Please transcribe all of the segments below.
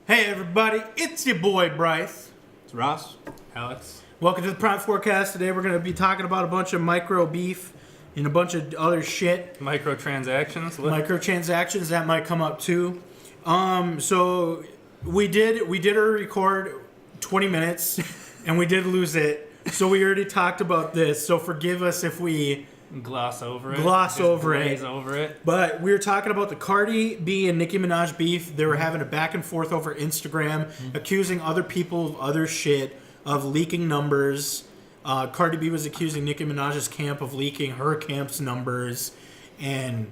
Hey everybody, it's your boy Bryce. It's Ross. Alex. Welcome to the Prime Forecast. Today we're going to be talking about a bunch of micro beef and a bunch of other shit. Microtransactions. Microtransactions that might come up too. So we did a record 20 minutes and we did lose it. So we already talked about this. So forgive us if we gloss over it. Glaze over it. But we were talking about the Cardi B and Nicki Minaj beef. They were having a back and forth over Instagram, accusing other people of other shit, of leaking numbers. Cardi B was accusing Nicki Minaj's camp of leaking her camp's numbers, and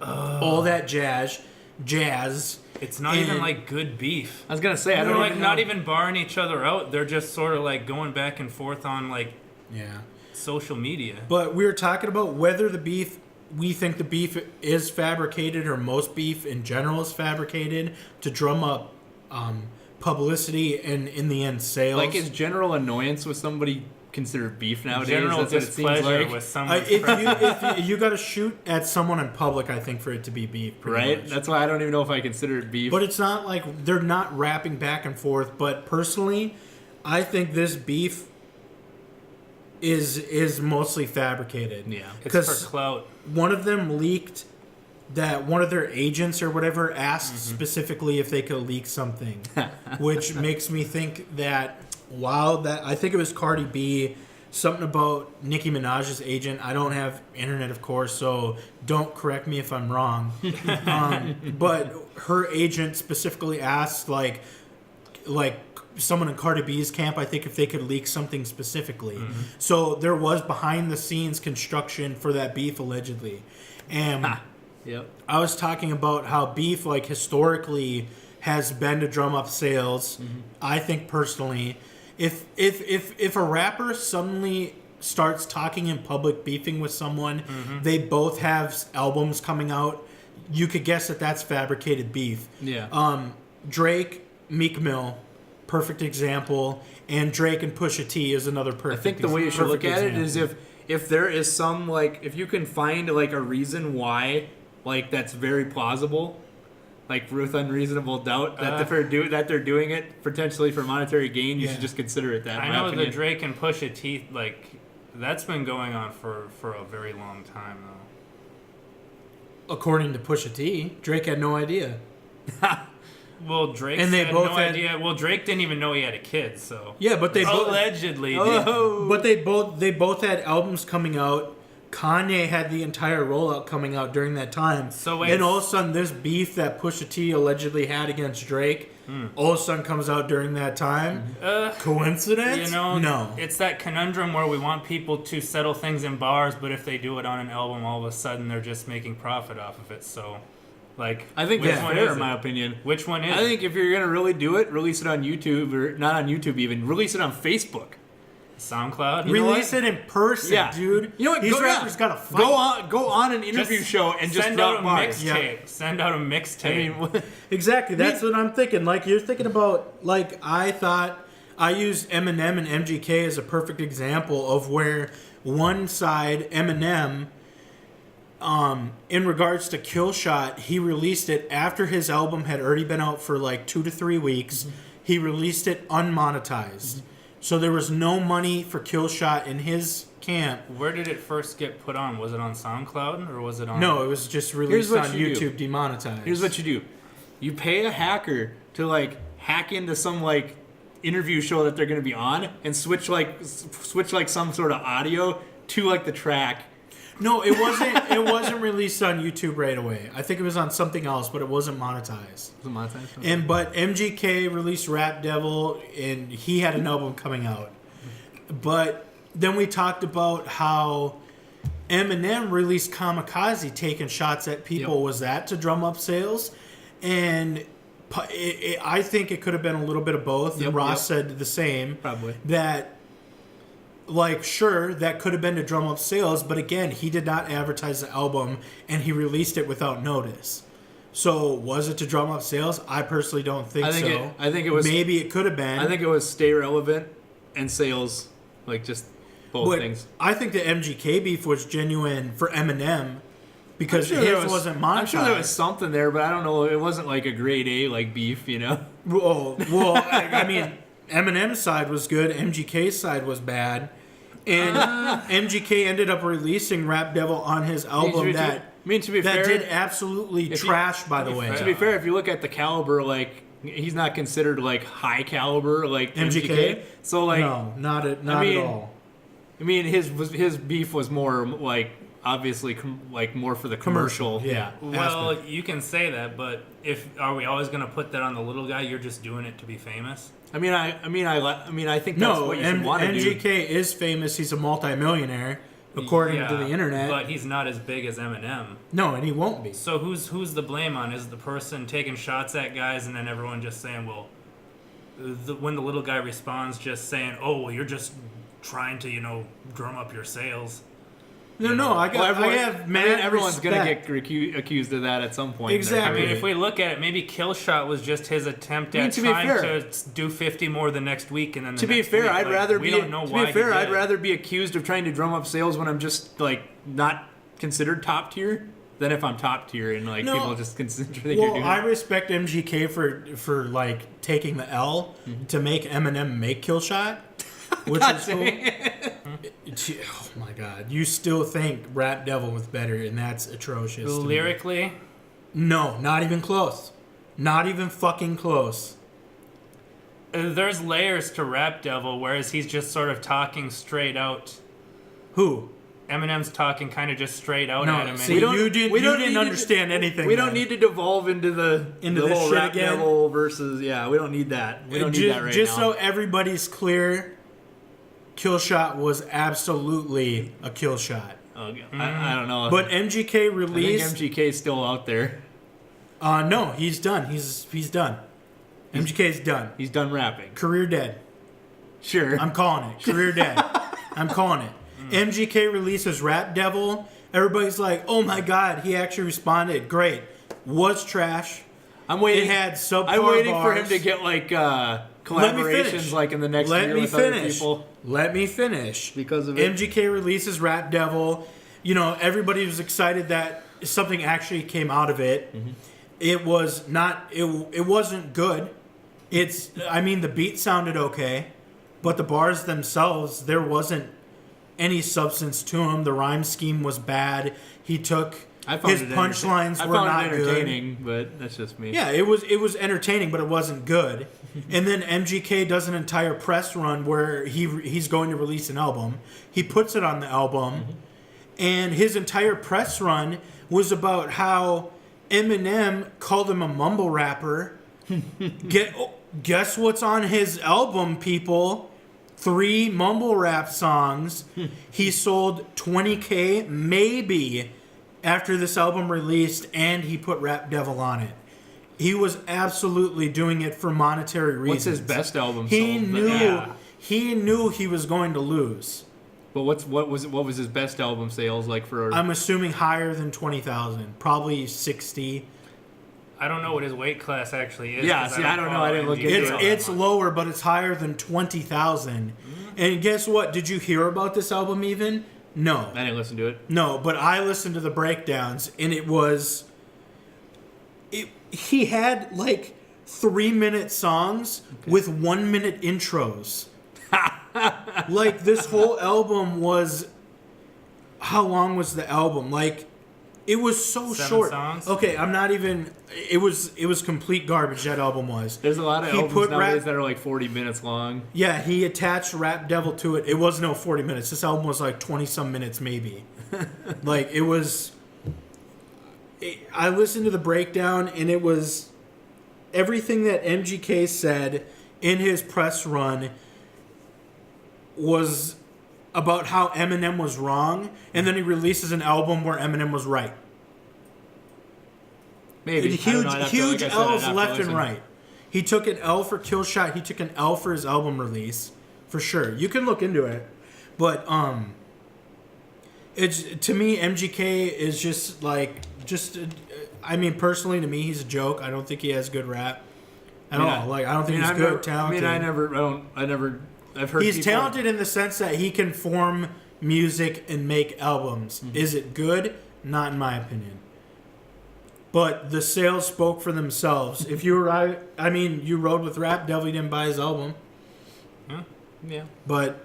all that jazz. It's not even like good beef. I was gonna say, I They're don't like even not know. even barring each other out. They're just sort of like going back and forth on like social media. But we were talking about whether we think the beef is fabricated, or most beef in general is fabricated to drum up publicity and in the end sales. Like, is general annoyance with somebody considered beef nowadays? General That's what it seems displeasure like. with someone. if you got to shoot at someone in public, I think for it to be beef, pretty Right? much. That's why I don't even know if I consider it beef. But it's not like they're not rapping back and forth. But personally, I think this beef is mostly fabricated. Yeah. It's for clout. One of them leaked that one of their agents or whatever asked specifically if they could leak something, which makes me think that I think it was Cardi B, something about Nicki Minaj's agent. I don't have internet, of course, so don't correct me if I'm wrong. But her agent specifically asked like someone in Cardi B's camp, I think, if they could leak something specifically. So there was behind the scenes construction for that beef allegedly. And Yep. I was talking about how beef, like, historically has been to drum up sales. I think personally, if a rapper suddenly starts talking in public, beefing with someone, they both have albums coming out, you could guess that that's fabricated beef. Yeah. Drake, Meek Mill, perfect example, and Drake and Pusha T is another perfect. I think the way you should look at it is example. if there is some, like, if you can find like a reason why, like, that's very plausible, like with unreasonable doubt that they're doing it potentially for monetary gain, you should just consider it that. I in my know the opinion. Drake and Pusha T, like, that's been going on for a very long time though. According to Pusha T, Drake had no idea. Well, Drake And they had both no had- idea. Well, Drake didn't even know he had a kid, so Yeah, but they both. allegedly. But they both had albums coming out. Kanye had the entire rollout coming out during that time. So wait, and all of a sudden, this beef that Pusha T allegedly had against Drake, all of a sudden comes out during that time. Coincidence? You know, no. It's that conundrum where we want people to settle things in bars, but if they do it on an album, all of a sudden they're just making profit off of it. So, like, I think which that's one fair is in my it? opinion. Which one is? I think if you're gonna really do it, release it on YouTube, or not on YouTube even. Release it on Facebook. SoundCloud. You know Release it in person, Yeah, dude. You know what? These rappers gotta fight. Go on an interview show and just send drop out a bars. mixtape. Send out a mixtape. I mean, Exactly. That's what I'm thinking. Like, you're thinking about, like, I thought I used Eminem and MGK as a perfect example of where one side, Eminem, in regards to Kill Shot, he released it after his album had already been out for like 2 to 3 weeks. He released it unmonetized. So there was no money for Kill Shot in his camp. Where did it first get put on? Was it on SoundCloud or was it on? No, it was just released on what you do. YouTube, demonetized. here's what you do: you pay a hacker to, like, hack into some, like, interview show that they're gonna be on and switch some sort of audio to, like, the track. No, it wasn't. It wasn't released on YouTube right away. I think it was on something else, but it wasn't monetized. But MGK released Rap Devil, and he had an album coming out. But then we talked about how Eminem released Kamikaze, taking shots at people. Yep. Was that to drum up sales? And I think it could have been a little bit of both. Yep, Ross said the same. Probably. That, like, sure, that could have been to drum up sales, but again, he did not advertise the album, and he released it without notice. So, was it to drum up sales? I personally don't think so. I think it was. Maybe it could have been. I think it was stay relevant and sales, like, just both but things. I think the MGK beef was genuine for Eminem because I'm his sure wasn't monetized. I'm sure there was something there, but I don't know. It wasn't like a grade A like beef, you know. Well, I mean, Eminem's side was good. MGK's side was bad, and MGK ended up releasing Rap Devil on his album that to be fair, did absolutely trash. By the way, to be fair, if you look at the caliber, like he's not considered like high caliber like MGK. So like, no, not at all. I mean, his beef was more like obviously like more for the commercial. Yeah. Well, aspect. you can say that, but are we always going to put that on the little guy? You're just doing it to be famous. I think that's what you should want to do. MGK is famous. He's a multimillionaire, according to the internet. But he's not as big as Eminem. No, and he won't be. So who's the blame on? Is it the person taking shots at guys and then everyone just saying, well, when the little guy responds, just saying, oh, well, you're just trying to, drum up your sales. Everyone's gonna get accused of that at some point. Exactly. I mean, if we look at it, maybe Killshot was just his attempt at trying to do 50 more the next week, and then I'd rather be accused of trying to drum up sales when I'm just like not considered top tier than if I'm top tier and like people just consider that you're doing. I respect MGK for like taking the L to make Eminem make Killshot. Which is cool. Oh my God! You still think Rap Devil was better, and that's atrocious. Lyrically, no, not even close. Not even fucking close. There's layers to Rap Devil, whereas he's just sort of talking straight out. Who? Eminem's talking kind of just straight out at him. See, you didn't understand anything. We don't need to devolve into the whole shit Rap again. Devil versus we don't need that. We don't need that right now. Just so everybody's clear. Killshot was absolutely a kill shot. Okay. I don't know. But MGK released... I think MGK's still out there. No, he's done. He's done. MGK's done. He's done rapping. Career dead. Sure. I'm calling it. Career dead. I'm calling it. MGK releases Rap Devil. Everybody's like, oh my God, he actually responded. Great. Was trash. I'm waiting. It had subpar I'm waiting bars. for him to get like collaborations like in the next year with other people. Let me finish. Because of it. MGK releases Rap Devil. Everybody was excited that something actually came out of it. Mm-hmm. It was not. It wasn't good. The beat sounded okay, but the bars themselves, there wasn't any substance to them. The rhyme scheme was bad. His punchlines were not entertaining, good. But that's just me. Yeah, it was entertaining, but it wasn't good. And then MGK does an entire press run where he's going to release an album. He puts it on the album, and his entire press run was about how Eminem called him a mumble rapper. Guess what's on his album, people? 3 mumble rap songs. He sold 20K maybe after this album released, and he put Rap Devil on it. He was absolutely doing it for monetary reasons. What's his best album He sold? He knew he was going to lose. But what was his best album sales like for? I'm assuming higher than 20,000, probably 60. I don't know what his weight class actually is. Yeah, I don't know. I didn't look into it. It's lower, but it's higher than 20,000. And guess what? Did you hear about this album even? No. I didn't listen to it. No, but I listened to the breakdowns, and it was... He had, 3-minute songs with 1-minute intros. This whole album was... How long was the album? It was so 7 short. songs? Okay, I'm not even... It was complete garbage, that album was. There's a lot of albums nowadays that are 40 minutes long. Yeah, he attached Rap Devil to it. It was no 40 minutes. This album was 20-some minutes maybe. It was... I listened to the breakdown, and it was... Everything that MGK said in his press run was about how Eminem was wrong, and then he releases an album where Eminem was right. Maybe. Huge L's left and right. He took an L for Killshot. He took an L for his album release, for sure. You can look into it, but it's to me MGK is just personally to me he's a joke. I don't think he has good rap at all. I don't think he's good, talented. I've heard he's talented in the sense that he can form music and make albums. Mm-hmm. Is it good? Not in my opinion. But the sales spoke for themselves. If you were, I mean, you rode with Rap Devil, you didn't buy his album. Yeah. But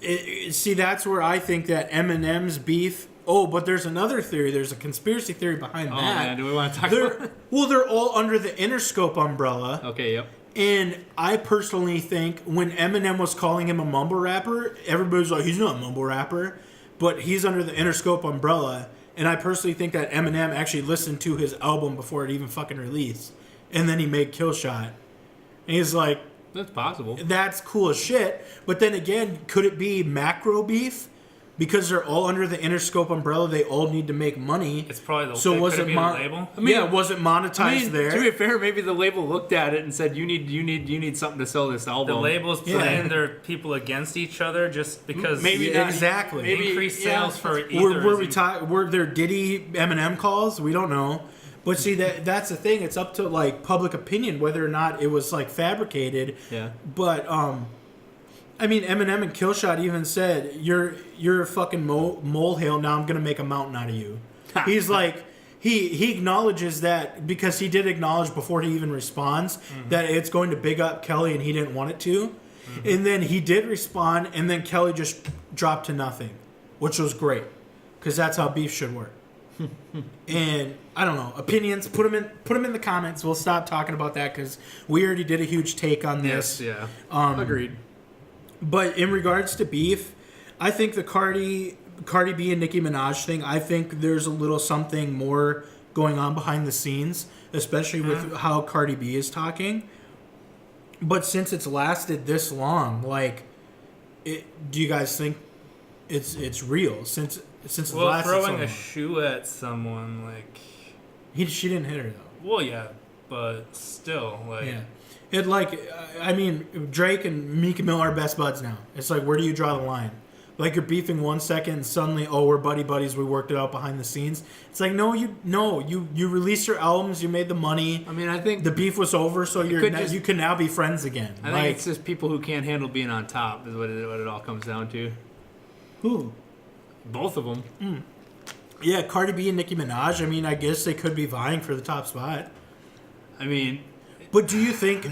see, that's where I think that Eminem's beef. Oh, but there's another theory. There's a conspiracy theory behind that. Man, do we want to talk about it? Well, they're all under the Interscope umbrella. Okay, yep. And I personally think when Eminem was calling him a mumble rapper, everybody was like, he's not a mumble rapper. But he's under the Interscope umbrella. And I personally think that Eminem actually listened to his album before it even fucking released. And then he made Kill Shot. And he's like, that's possible. that's cool as shit. But then again, could it be macro beef? Because they're all under the Interscope umbrella, they all need to make money. It's probably the so was could it be the label. I mean, was it monetized there? To be fair, maybe the label looked at it and said, "You need something to sell this album." The labels playing their people against each other just because Maybe not exactly. Maybe increased sales for either. Were there Diddy Eminem calls? We don't know. But see, that's the thing. It's up to like public opinion whether or not it was like fabricated. Yeah. But I mean, Eminem and Killshot even said, "You're a fucking molehill. Now I'm gonna make a mountain out of you." He's like, he acknowledges that because he did acknowledge before he even responds that it's going to big up Kelly and he didn't want it to, and then he did respond, and then Kelly just dropped to nothing, which was great because that's how beef should work. And I don't know, opinions. Put them in the comments. We'll stop talking about that because we already did a huge take on this. Yes, yeah. Agreed. But in regards to beef, I think the Cardi B and Nicki Minaj thing, I think there's a little something more going on behind the scenes, especially with how Cardi B is talking. But since it's lasted this long, like, do you guys think it's real? Since it's lasted so long. Throwing a shoe at someone, like... She didn't hit her, though. Well, yeah, but still, like... Yeah. It, like, I mean, Drake and Meek Mill are best buds now. It's like, where do you draw the line? Like, you're beefing 1 second and suddenly, oh, we're buddies, we worked it out behind the scenes. It's like, no, you released your albums, you made the money. I mean, I think... The beef was over, so you can now be friends again. I think it's just people who can't handle being on top is what it all comes down to. Who? Both of them. Yeah, Cardi B and Nicki Minaj, I mean, I guess they could be vying for the top spot. I mean... But do you think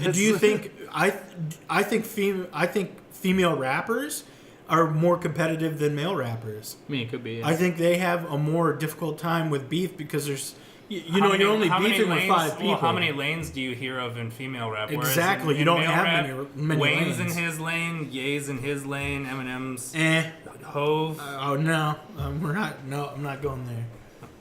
I think female rappers are more competitive than male rappers? I mean, it could be. Yeah. I think they have a more difficult time with beef because there's you're only beefing with 5 people. Well, how many lanes do you hear of in female rap? Exactly, you don't have many Wayne's lanes. in his lane, Ye's in his lane, Eminem's Hove. Oh no, we're not. No, I'm not going there.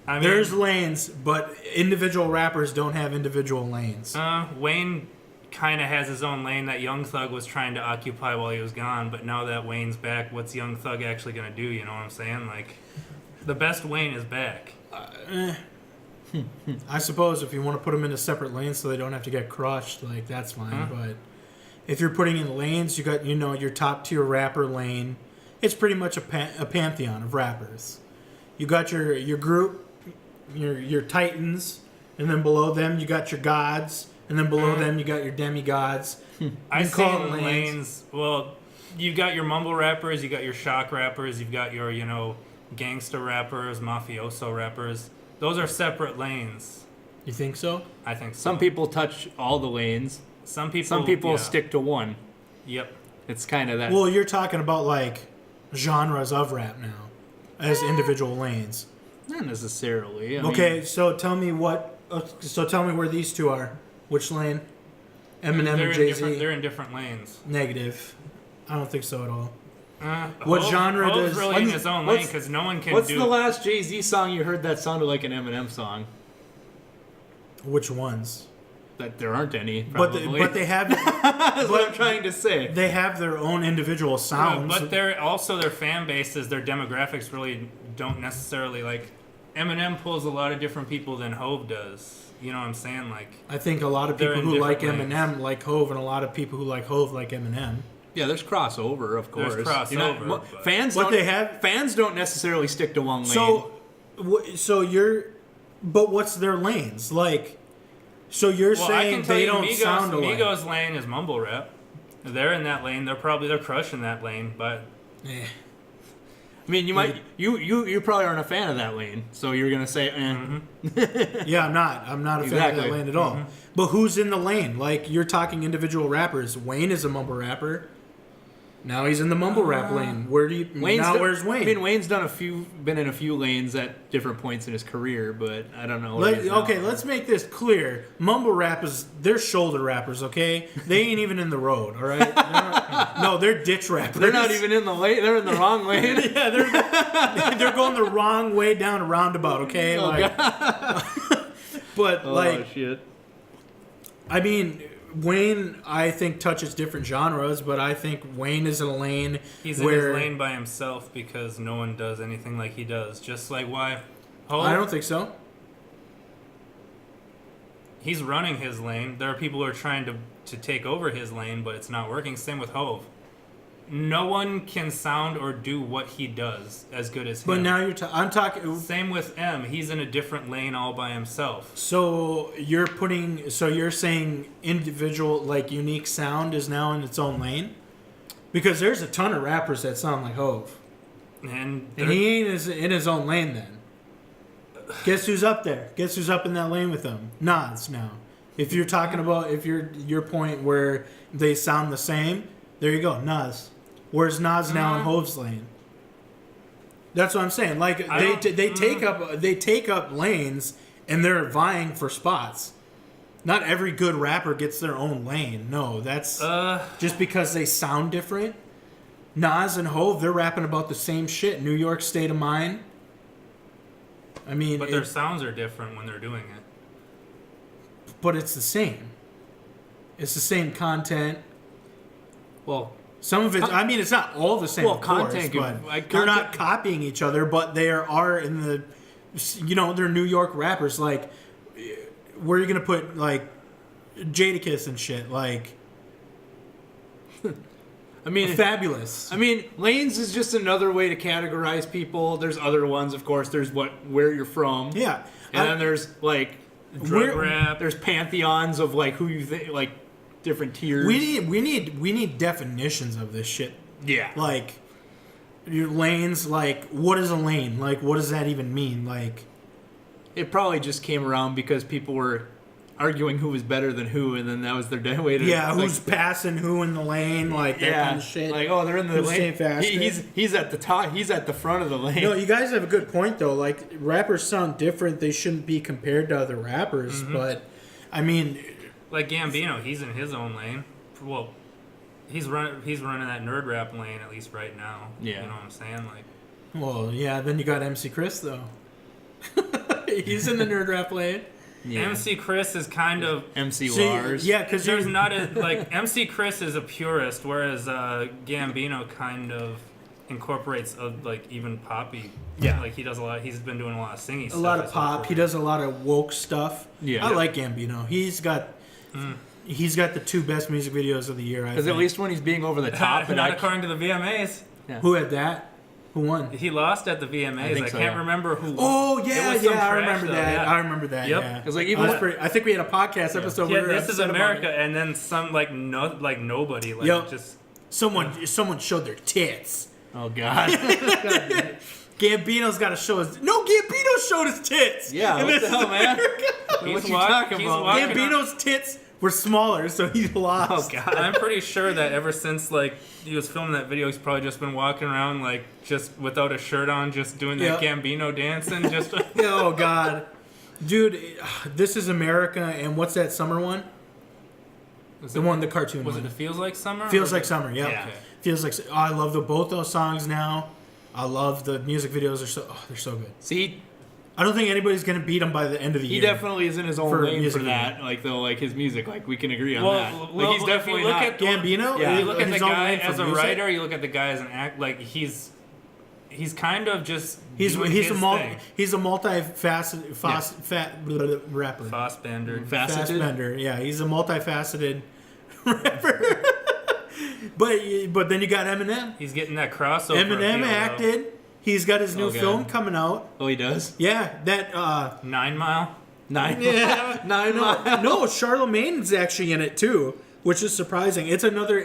I mean, there's lanes, but individual rappers don't have individual lanes. Wayne kind of has his own lane that Young Thug was trying to occupy while he was gone, but now that Wayne's back, what's Young Thug actually going to do? You know what I'm saying? Like, the best Wayne is back. I suppose if you want to put them into separate lanes so they don't have to get crushed, like, that's fine. But if you're putting in lanes, you got, your top tier rapper lane. It's pretty much a pantheon of rappers. You got your group, your titans, and then below them you got your gods, and then below them you got your demigods. I call it lanes. Well, you got your mumble rappers, you got your shock rappers, you've got your gangster rappers, mafioso rappers. Those are separate lanes. You think so? I think so. Some people touch all the lanes. Some people stick to one. Yep. It's kind of that. Well, you're talking about like genres of rap now as individual lanes. Not necessarily. I mean, so tell me where these two are. Which lane? Eminem and Jay-Z? They're in different lanes. Negative. I don't think so at all. What genre does... really in his own lane because no one can What's the last Jay-Z song you heard that sounded like an Eminem song? Which ones? That there aren't any, probably. But they have... That's what I'm trying to say. They have their own individual sounds. But they're also their fan bases, their demographics really don't necessarily like... Eminem pulls a lot of different people than Hove does. You know what I'm saying? Like, I think a lot of people who like Eminem like Hove, and a lot of people who like Hove like Eminem. Yeah, there's crossover, of course. There's crossover. Fans don't necessarily stick to one lane. But what's their lanes? Like, so you're saying they don't sound alike. Migos' lane is mumble rap. They're in that lane. They're crushing that lane, but I mean, you probably aren't a fan of that lane, so you're gonna say, Yeah, I'm not a fan of Exactly. that lane at all. But who's in the lane? Like, you're talking individual rappers. Wayne is a mumble rapper. Now he's in the mumble rap lane. Where's Wayne? I mean, Wayne's been in a few lanes at different points in his career, but I don't know. Where he is now. Okay, let's make this clear. Mumble rappers, they're shoulder rappers, okay? They ain't even in the road, all right? They're ditch rappers. They're not even in the lane. They're in the wrong lane. Yeah, they're going the wrong way down a roundabout, okay? Oh, shit. I mean, Wayne, I think, touches different genres, but I think Wayne is in a lane He's where... in his lane by himself because no one does anything like he does. Just like why... I don't think so. He's running his lane. There are people who are trying to take over his lane, but it's not working. Same with Hove. No one can sound or do what he does as good as him. But now I'm talking... Same with M. He's in a different lane all by himself. So you're saying individual, like, unique sound is now in its own lane? Because there's a ton of rappers that sound like Hove. And he ain't in his own lane then. Guess who's up there? Guess who's up in that lane with him? Nas now. If you're talking about, your point where they sound the same, there you go, Nas. Where's Nas now in Hove's lane? That's what I'm saying. Like, they take up lanes and they're vying for spots. Not every good rapper gets their own lane. No, that's just because they sound different. Nas and Hove, they're rapping about the same shit. New York State of Mind. I mean, but their sounds are different when they're doing it. But it's the same. It's the same content. Well, some of it. I mean, it's not all the same. Well, of course, content. But they're not copying each other. But they are in the. They're New York rappers. Like, where are you gonna put like Jadakiss and shit? Like, I mean, Fabulous. I mean, lanes is just another way to categorize people. There's other ones, of course. There's where you're from. Yeah, and then there's like drug rap. There's pantheons of like who you think, like different tiers. We need definitions of this shit. Yeah, like your lanes. Like, what is a lane? Like, what does that even mean? Like, it probably just came around because people were arguing who was better than who, and then that was their way to who's passing who in the lane, like that kind of shit. Like, oh, they're in the lane. Faster. He's at the top. He's at the front of the lane. No, you guys have a good point though. Like, rappers sound different. They shouldn't be compared to other rappers. But I mean, like Gambino, he's in his own lane. Well, he's running that nerd rap lane at least right now. Yeah, you know what I'm saying? Like, well, yeah. Then you got MC Chris though. He's in the nerd rap lane. Yeah. MC Chris is kind of MC Lars. Yeah, because there's not a like MC Chris is a purist, whereas Gambino kind of incorporates like even poppy. Yeah, like he does a lot. He's been doing a lot of singing. A lot of pop. He does a lot of woke stuff. Yeah, I like Gambino. He's got the two best music videos of the year. Because at least when he's being over the top, not according to the VMAs. Yeah. Who had that? Who won? He lost at the VMAs. I can't remember who won. Oh, yeah, I remember that. Yeah. I remember that, yep. yeah. Because like I think we had a podcast episode where This is America, and then some nobody just someone showed their tits. Oh God. Gambino's got to show his. No, Gambino showed his tits. Yeah, what the hell, man? What you talking about? Gambino's tits were smaller, so he lost. Oh God. I'm pretty sure that ever since he was filming that video, he's probably just been walking around just without a shirt on, just doing that Gambino dance and just. Oh God, dude, This Is America, and what's that summer one? The cartoon. Was it the Feels Like Summer? Feels Like Summer. Yeah. Okay. Feels like. Oh, I love both those songs now. I love the music videos. They're so good. See, I don't think anybody's gonna beat him by the end of the year. He definitely is in his own lane for that. Like his music, like we can agree on that. Like he's definitely look not at Gambino. Yeah, you look at the guy as a music. writer. You look at the guy as an act. Like he's kind of just he's a multifaceted rapper. Fassbender. Yeah, he's a multifaceted rapper. But then you got Eminem. He's getting that crossover. Eminem acted. He's got his new film coming out. Oh, he does? Yeah, that 9 Mile. 9 Yeah, 9 Mile. No, Charlemagne's actually in it too, which is surprising. It's another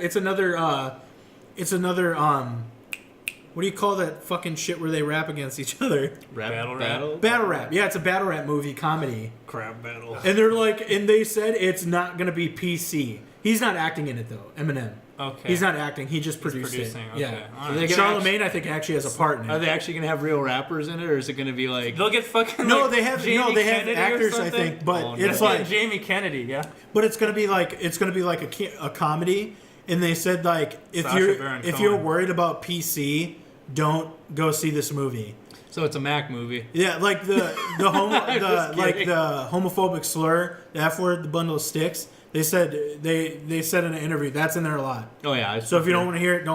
what do you call that fucking shit where they rap against each other? Battle rap? Battle rap. Yeah, it's a battle rap movie comedy. Crap battle. And they're like, and they said it's not gonna be PC. He's not acting in it though. Eminem. Okay. He's not acting. He just produced it. producing, okay. Yeah. All So right. they Charlemagne, I think, actually has a part in Are it. they actually gonna have real rappers in it, or is it gonna be like? They'll get fucking No, like, they have Jamie Kennedy or actors, I something? think, but Oh, no. it's Yeah, like, Jamie Kennedy, yeah. but it's gonna be like a comedy. And they said like if Sacha Baron you're Cohen. worried about PC, don't go see this movie. So it's a Mac movie. Yeah, like the Just kidding. the homophobic slur, the F word, the bundle of sticks. They said they said in an interview that's in there a lot. Oh yeah. So if you don't want to hear it,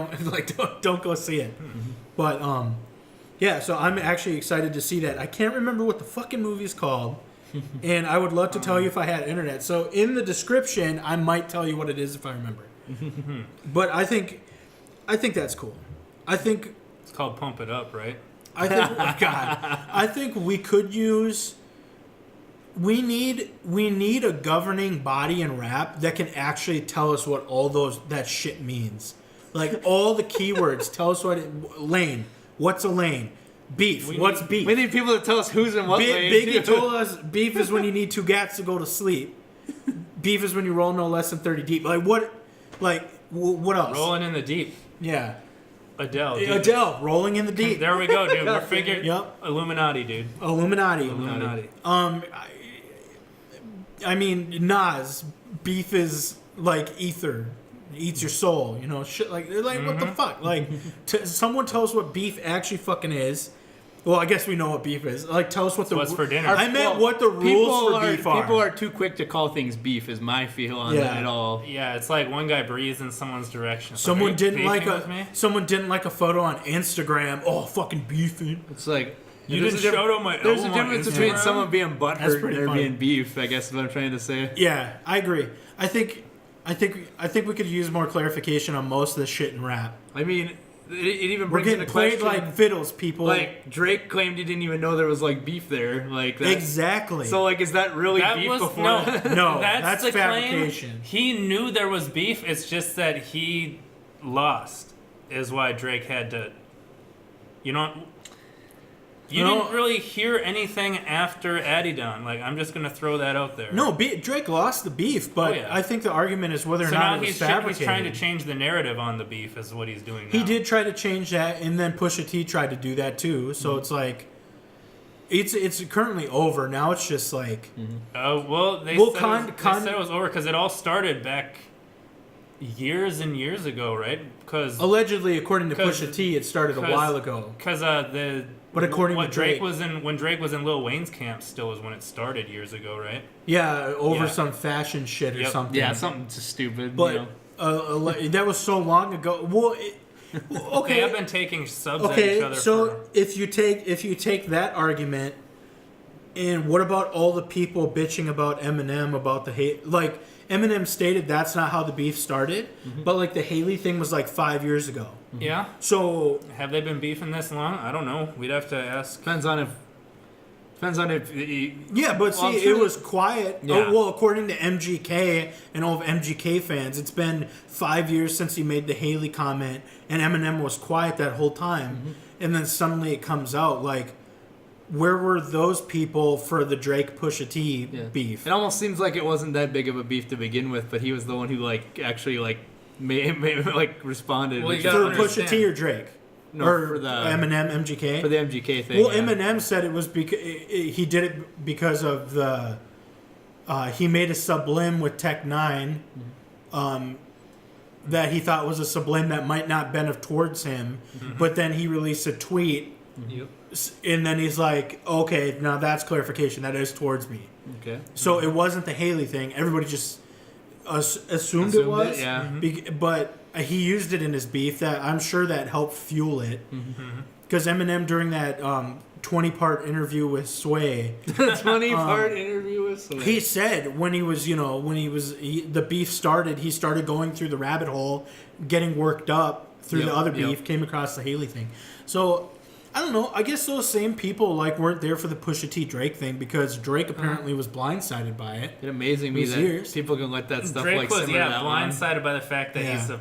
don't go see it. But yeah. So I'm actually excited to see that. I can't remember what the fucking movie's called, and I would love to tell you if I had internet. So in the description, I might tell you what it is if I remember. But I think that's cool. I think It's called Pump It Up, right? oh God, I think we could use. We need a governing body in rap that can actually tell us what all that shit means. Like all the keywords. Tell us lane. What's a lane? Beef. What's beef? We need people to tell us who's in what lane. Biggie too. told us beef is when you need 2 gats to go to sleep. Beef is when you roll no less than 30 deep. Like what? Like what else? Rolling in the deep. Yeah. Adele. Dude. Adele, rolling in the deep. There we go, dude. We're figuring. Yep. Illuminati, dude. Illuminati. Illuminati. I mean, Nas, beef is like ether, it eats your soul, you know, shit like, they're like, what the fuck? Like, someone tell us what beef actually fucking is. Well, I guess we know what beef is. Like, tell us what What's for dinner? I meant what the rules for beef are. People are too quick to call things beef. Is my feel on Yeah. that at all. Yeah, it's like one guy breathes in someone's direction. It's like, Someone are you didn't like beefing with me? someone didn't like a photo on Instagram. Oh, fucking beefing. It's like You there's didn't a diff- shout out my There's a elbow on difference between Instagram? someone being That's butthurt and pretty there funny. being beef. I guess is what I'm trying to say. Yeah, I agree. I think we could use more clarification on most of the shit in rap. I mean, it even We're brings getting into played question. like fiddles, people. Like Drake claimed he didn't even know there was like beef there. Like that. Exactly. So like, is that really That beef was before? no. No, that's that's the fabrication. claim. He knew there was beef. It's just that he lost. Is why Drake had to. You know. You No. didn't really hear anything after Adidon. Like, I'm just gonna throw that out there. No, Drake lost the beef, but Oh, yeah. I think the argument is whether or So not now it was he's fabricated. trying to change the narrative on the beef. Is what he's doing. He now. did try to change that, and then Pusha T tried to do that too. So it's like, it's currently over. Now it's just like, Well, they Well, said, they said it was over because it all started back years and years ago, right? Because allegedly, according to 'Cause- Pusha T, it started a while ago. But according to what Drake- when Drake was in Lil Wayne's camp, still was when it started years ago, right? Yeah, over Yeah. some fashion shit or Yep. something. Yeah, something just stupid. But you know. that was so long ago. Well, okay. They have been taking subs at each Okay, other. so for, if you take that argument, and what about all the people bitching about Eminem about the hate? Like Eminem stated that's not how the beef started, but like the Haley thing was like 5 years ago. yeah, So have they been beefing this long? I don't know. We'd have to ask. Depends on if yeah, but see, Well, I'm sure it was quiet. Yeah. Oh, well, according to MGK and all of MGK fans, it's been 5 years since he made the Haley comment, and Eminem was quiet that whole time, and then suddenly it comes out. Like, where were those people for the Drake Pusha T beef? It almost seems like it wasn't that big of a beef to begin with, but he was the one who like actually like may like responded. Well, you which- gotta For Pusha understand. T or Drake? No, or for the Eminem, MGK? for the MGK thing. Well, yeah. Eminem said it was because he did it because of the he made a sublime with Tech Nine that he thought was a sublime that might not been towards him, but then he released a tweet Yep. and then he's like, okay, now that's clarification. That is towards me. Okay. So it wasn't the Haley thing. Everybody just assumed it Assumed was. it, yeah. But he used it in his beef. That I'm sure that helped fuel it. Because Eminem during that 20-part interview with Sway, 20-part interview with Sway. he said when the beef started, he started going through the rabbit hole, getting worked up through the other beef, came across the Haley thing. So I don't know. I guess those same people like weren't there for the Pusha T Drake thing because Drake apparently was blindsided by it. It's amazing me It was that years. people can let that stuff Drake like was simmer that long. blindsided by the fact that Yeah. he's a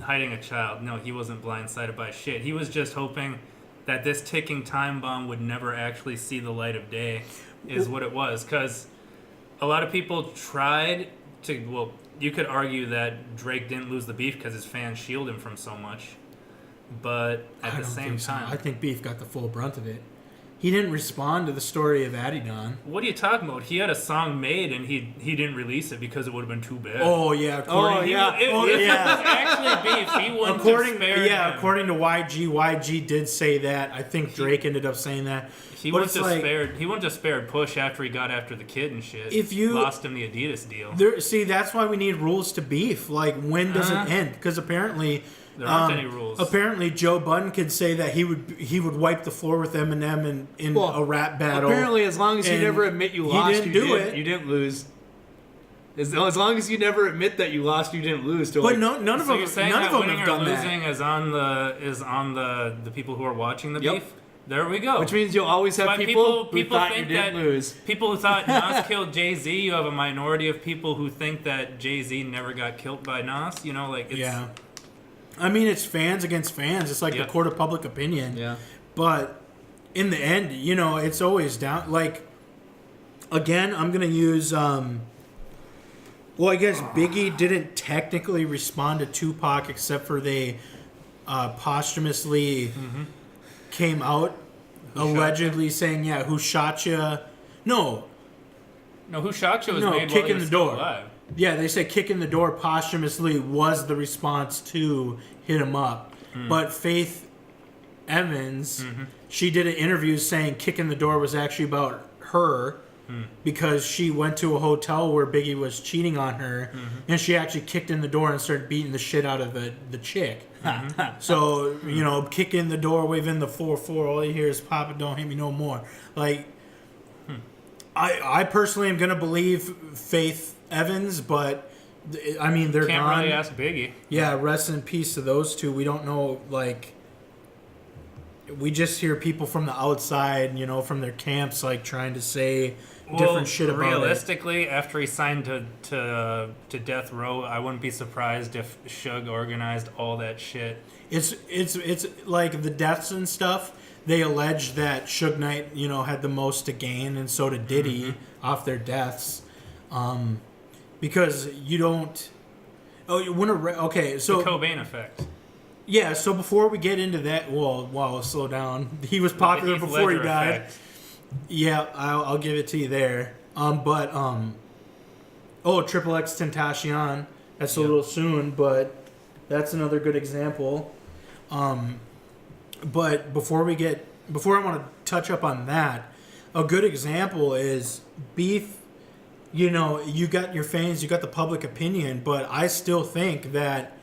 hiding a child. No, he wasn't blindsided by shit. He was just hoping that this ticking time bomb would never actually see the light of day, is what it was. Because a lot of people tried to, well, you could argue that Drake didn't lose the beef because his fans shield him from so much. But at the same time... I think Beef got the full brunt of it. He didn't respond to the story of Adidon. What are you talking about? He had a song made and he didn't release it because it would have been too bad. Oh, yeah. If it was actually Beef, he wouldn't have spared him. According to YG did say that. I think Drake ended up saying that. He wouldn't have spared Push after he got after the kid and shit. If you lost him the Adidas deal. See, that's why we need rules to Beef. Like, when does it end? Because apparently... There aren't any rules. Apparently, Joe Budden could say that he would wipe the floor with Eminem in a rap battle. Apparently, as long as you never admit you lost, you didn't lose. As long as you never admit that you lost, you didn't lose. None of them have done that. Losing is on the people who are watching the beef. There we go. Which means you'll always have people who thought you didn't lose. People who thought Nas killed Jay-Z. You have a minority of people who think that Jay-Z never got killed by Nas. You know, like it's, I mean, it's fans against fans. It's like the court of public opinion. Yeah. But in the end, you know, it's always down. Like, again, I'm going to use... well, I guess Biggie didn't technically respond to Tupac except for they posthumously came out allegedly saying, who shot you? No, who shot you was made kick while he in was the still door. alive. Yeah, they say kick in the door posthumously was the response to hit him up. But Faith Evans, she did an interview saying kick in the door was actually about her because she went to a hotel where Biggie was cheating on her and she actually kicked in the door and started beating the shit out of the chick. So, you know, kick in the door, waving the 4-4, all you hear is Papa don't hit me no more. Like, I personally am going to believe Faith Evans, but I mean they're can't gone. really ask Biggie. Yeah, rest in peace to those two. We don't know, like, we just hear people from the outside, you know, from their camps, like trying to say different shit about realistically, after he signed to Death Row, I wouldn't be surprised if Suge organized all that shit. It's like the deaths and stuff. They allege that Suge Knight, you know, had the most to gain, and so did Diddy off their deaths. Because you don't... Oh, you want to... Okay, so... The Cobain effect. Yeah, so before we get into that... Well, slow down. He was popular before he died. Effect. Yeah, I'll give it to you there. Triple X Tentacion. That's a little soon, but that's another good example. But before I want to touch up on that, a good example is Beef. You know, you got your fans, you got the public opinion, but I still think that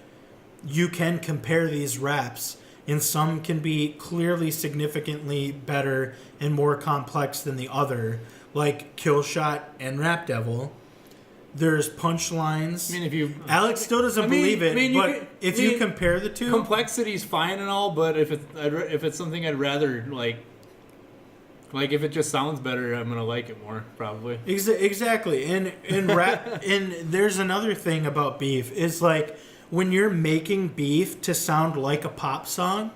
you can compare these raps, and some can be clearly significantly better and more complex than the other, like Killshot and Rap Devil. There's punchlines. I mean, Alex still doesn't believe it, if you compare the two, complexity's fine and all, but if it's something I'd rather like if it just sounds better, I'm gonna like it more probably. Exactly, and rap. And there's another thing about Beef is like when you're making Beef to sound like a pop song,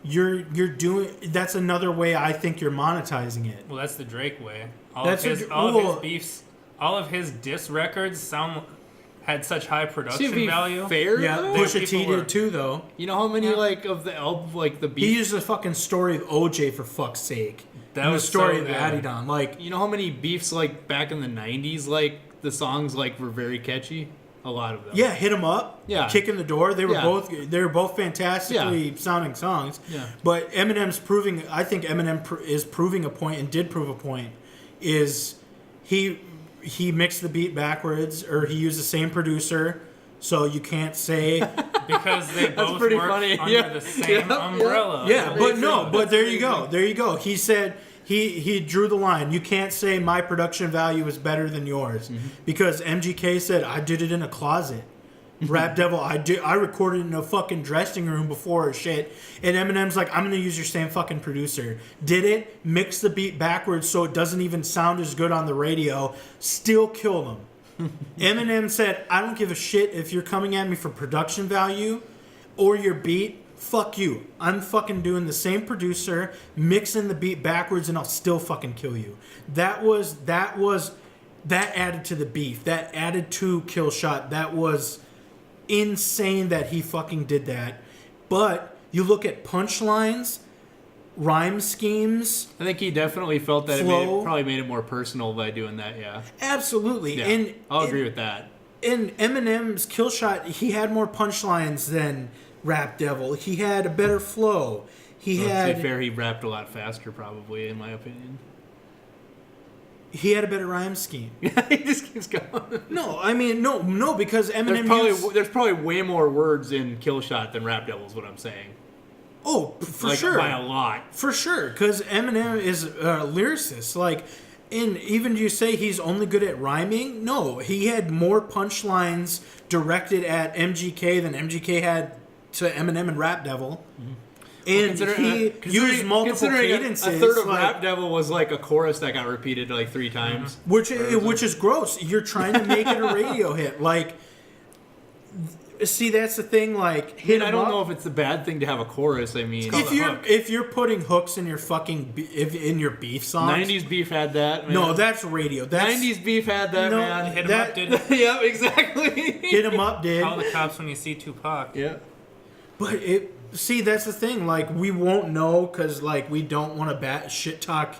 you're doing. That's another way I think you're monetizing it. Well, that's the Drake way. All of his diss records had such high production value. Fair, yeah. though? Pusha T did too, though. You know how many of the album the beef? He used the fucking story of OJ for fuck's sake. That was the story so of good. Adidon. Like, you know how many beefs back in the '90s the songs were very catchy. A lot of them. Yeah, Hit 'Em Up. Yeah, Kick in the Door. They were both fantastically sounding songs. Yeah. But I think Eminem is proving a point and did prove a point. Is he mixed the beat backwards, or he used the same producer, so you can't say because they both work under the same umbrella. Yeah, but there you go. He said he drew the line. You can't say my production value is better than yours because MGK said I did it in a closet. Rap Devil, I recorded in a fucking dressing room before shit. And Eminem's like, I'm gonna use your same fucking producer. Did it, mix the beat backwards so it doesn't even sound as good on the radio, still kill them. Eminem said, I don't give a shit if you're coming at me for production value. or your beat, fuck you. I'm fucking doing the same producer, mixing the beat backwards, and I'll still fucking kill you. That added to the beef. That added to Killshot. That was insane that he fucking did that. But you look at punchlines, rhyme schemes. I think he definitely felt that flow. it probably made it more personal by doing that, yeah. Absolutely. Yeah, And I'll agree with that. in Eminem's Killshot, he had more punchlines than Rap Devil. He had a better flow. To be fair, he rapped a lot faster, probably, in my opinion. He had a better rhyme scheme. He just keeps going. No, I mean, no, because Eminem There's probably way more words in Killshot than Rap Devil is what I'm saying. Oh, for like, sure. By a lot. For sure, because Eminem is a lyricist. Like, and even you say he's only good at rhyming? No, he had more punchlines directed at MGK than MGK had to Eminem and Rap Devil. Mm-hmm. And he used multiple cadences. A third of Rap Devil was like a chorus that got repeated like 3 times. Which is gross. You're trying to make it a radio hit. Like, see, that's the thing. Like, I don't know if it's a bad thing to have a chorus. I mean, if you're putting hooks in your in your beef songs, 90s beef had that. Man. No, that's radio. 90s beef had that. No, man. Hit 'em up, did it? Yep, exactly. Hit 'em up, did. Call the cops when you see Tupac. Yeah. But see, that's the thing. Like, we won't know because, like, we don't want to shit talk,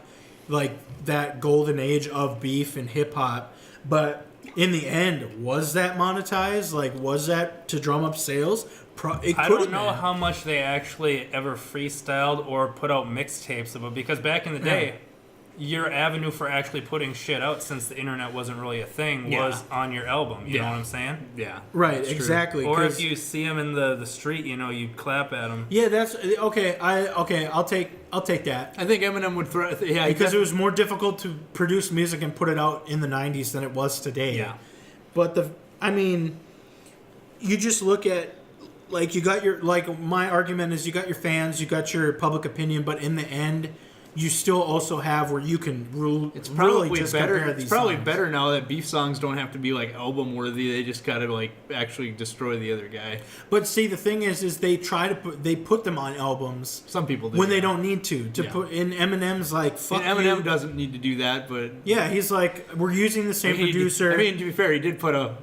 like, that golden age of beef and hip hop. But in the end, was that monetized? Like, was that to drum up sales? I don't know how much they actually ever freestyled or put out mixtapes of it, because back in the day, your avenue for actually putting shit out, since the internet wasn't really a thing, was on your album. You know what I'm saying? Yeah. Right, exactly. Or if you see him in the street, you clap at him. Yeah, that's okay. I'll take that. I think Eminem would throw. Yeah, because it was more difficult to produce music and put it out in the '90s than it was today. Yeah. But you just look at, like, you got your, like, my argument is you got your fans, you got your public opinion, but in the end, you still also have where you can rule. It's probably really just better. compare these It's probably songs. better now that beef songs don't have to be like album worthy. They just gotta like actually destroy the other guy. But see, the thing is they try to put them on albums. Some people do when they don't need to put in. Eminem's like, fuck and Eminem you. doesn't need to do that, but Yeah, he's like, we're using the same producer. I mean, to be fair, he did put a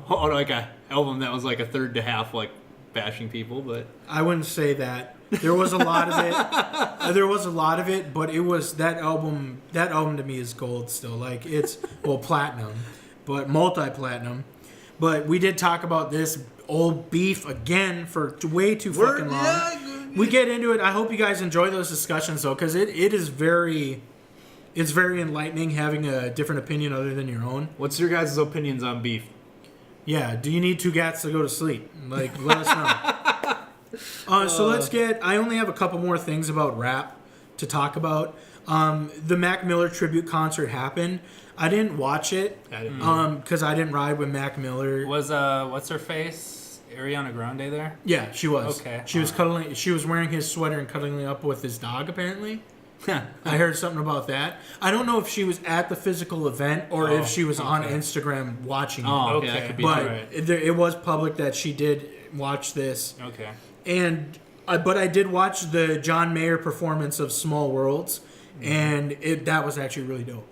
album that was like a third to half like bashing people, but I wouldn't say that. There was a lot of it. There was a lot of it, but it was that album. That album to me is gold still. Like, it's platinum, but multi-platinum. But we did talk about this old beef again for way too fucking long. Yeah. We get into it. I hope you guys enjoy those discussions though, because it is very enlightening having a different opinion other than your own. What's your guys' opinions on beef? Yeah. Do you need 2 gats to go to sleep? Like, let us know. So let's get. I only have a couple more things about rap to talk about. The Mac Miller tribute concert happened. I didn't watch it because I didn't ride with Mac Miller. Was what's her face? Ariana Grande there? Yeah, she was. Okay. She was cuddling. She was wearing his sweater and cuddling up with his dog. Apparently, I heard something about that. I don't know if she was at the physical event or if she was on Instagram watching it. Oh, okay. Okay. That could be But right. it was public that she did watch this. Okay. And but I did watch the John Mayer performance of Small Worlds, and that was actually really dope.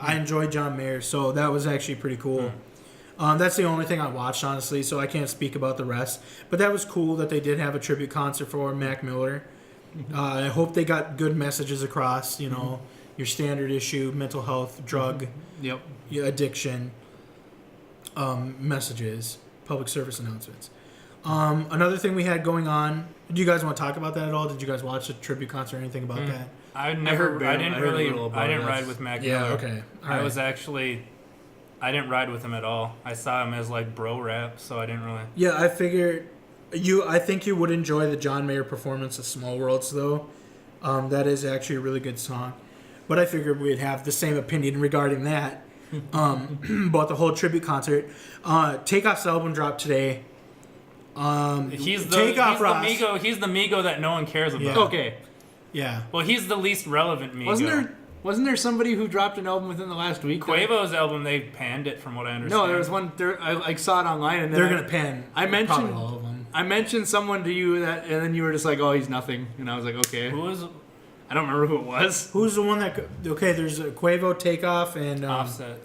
I enjoyed John Mayer, so that was actually pretty cool. That's the only thing I watched, honestly, so I can't speak about the rest. But that was cool that they did have a tribute concert for Mac Miller. I hope they got good messages across, your standard issue, mental health, drug, addiction, messages, public service announcements. Another thing we had going on. Do you guys want to talk about that at all? Did you guys watch the tribute concert or anything about that? I didn't ride with Mac Miller. Yeah, okay. I didn't ride with him at all. I saw him as like bro rap, so I didn't really. Yeah, I figured I think you would enjoy the John Mayer performance of Small Worlds though. That is actually a really good song. But I figured we'd have the same opinion regarding that. About the whole tribute concert. Takeoff's album dropped today. He's the Migo that no one cares about. Yeah. Okay. Yeah. Well, he's the least relevant Migo. Wasn't there somebody who dropped an album within the last week? Quavo's album, they panned it from what I understand. No, there was one. I saw it online, and then they're gonna pan. I mentioned probably all of them. I mentioned someone to you that, and then you were just like, "Oh, he's nothing," and I was like, "Okay." Who was I don't remember who it was. Who's the one that? Okay, there's a Quavo, Takeoff, and Offset?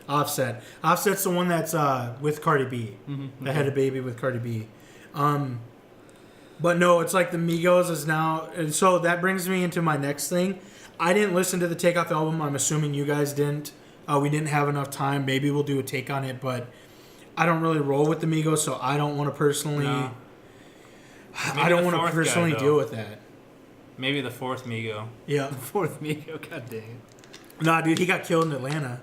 Offset's the one that's with Cardi B. That had a baby with Cardi B. But no, it's like the Migos is now, and so that brings me into my next thing. I didn't listen to the Takeoff album. I'm assuming you guys didn't. We didn't have enough time. Maybe we'll do a take on it, but I don't really roll with the Migos, so I don't want to personally. No. I don't want to personally deal with that. Maybe the fourth Migo. Yeah. Fourth Migo, god dang it. Nah, dude, he got killed in Atlanta.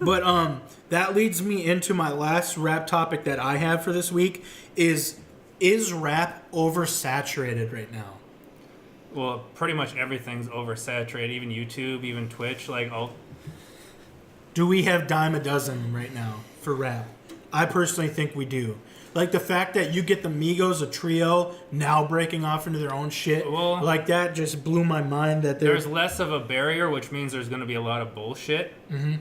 But that leads me into my last rap topic that I have for this week is rap oversaturated right now? Well, pretty much everything's oversaturated, even YouTube, even Twitch, like all. Do we have dime a dozen right now for rap? I personally think we do. Like the fact that you get the Migos, a trio, now breaking off into their own shit, Well, like that just blew my mind. That there's less of a barrier, which means there's going to be a lot of bullshit. Mm-hmm.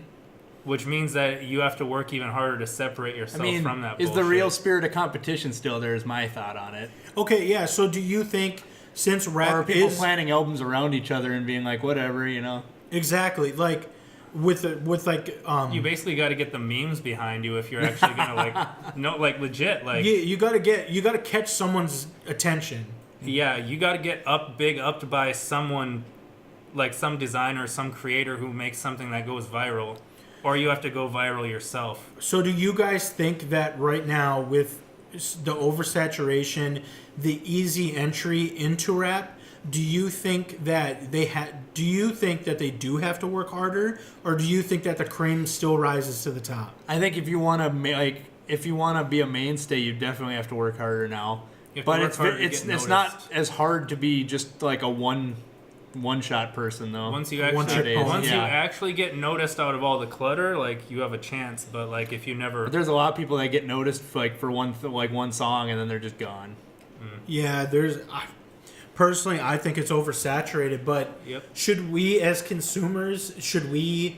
Which means that you have to work even harder to separate yourself from that bullshit. Is the real spirit of competition still there? Is my thought on it. Okay, yeah. So do you think since rap or are people is planning albums around each other and being like, whatever, you know? exactly like with like you basically got to get the memes behind you if you're actually gonna like legit like you got to catch someone's attention. Yeah, you got to get upped by someone, like some designer, some creator who makes something that goes viral, or you have to go viral yourself. So do you guys think that right now with the oversaturation, the easy entry into rap, do you think that do you think that they do have to work harder, or do you think that the cream still rises to the top? I think if you want to be a mainstay, you definitely have to work harder now. But it's not as hard to be just like a one shot person though. Once you actually get noticed out of all the clutter, like you have a chance. But like if you never, but there's a lot of people that get noticed like for one song and then they're just gone. Yeah, personally, I think it's oversaturated. But should we, as consumers, should we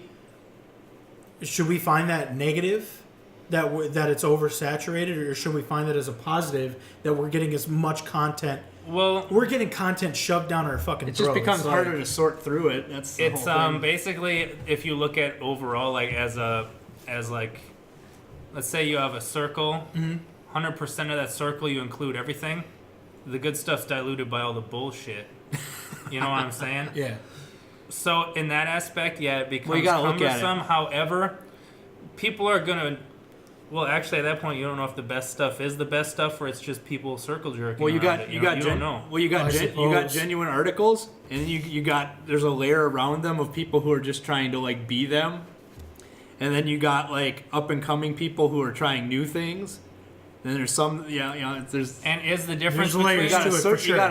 find that negative, that it's oversaturated, or should we find that as a positive that we're getting as much content? Well, we're getting content shoved down our fucking throats. It just becomes harder to sort through it. That's the whole thing. Basically, if you look at overall, like as let's say you have a circle, 100% of that circle you include everything. The good stuff's diluted by all the bullshit. You know what I'm saying? Yeah. So in that aspect, yeah, it becomes cumbersome. Look at it. However, people are gonna. Well, actually, at that point, you don't know if the best stuff is the best stuff, or it's just people circle jerking. Well, you don't know. Well, you got genuine articles, and you got there's a layer around them of people who are just trying to like be them, and then you got like up and coming people who are trying new things. And then there's some, there's and is the difference between you gotta sort through all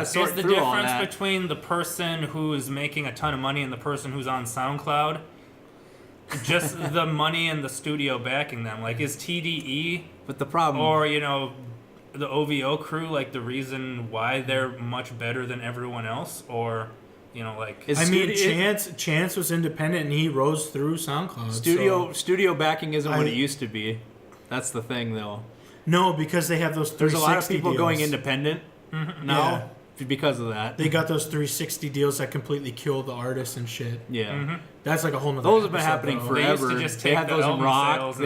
that. Difference between the person who's making a ton of money and the person who's on SoundCloud? Just the money and the studio backing them. Like, is TDE, but the problem, or the OVO crew, like the reason why they're much better than everyone else, or Chance was independent and he rose through SoundCloud. Studio backing isn't what it used to be. That's the thing, though. No, because they have those 360 There's a lot of people deals. going independent now because of that. They got those 360 deals that completely kill the artists and shit. Yeah. That's like a whole nother Those have been happening forever. They used to just they take have the those in rock.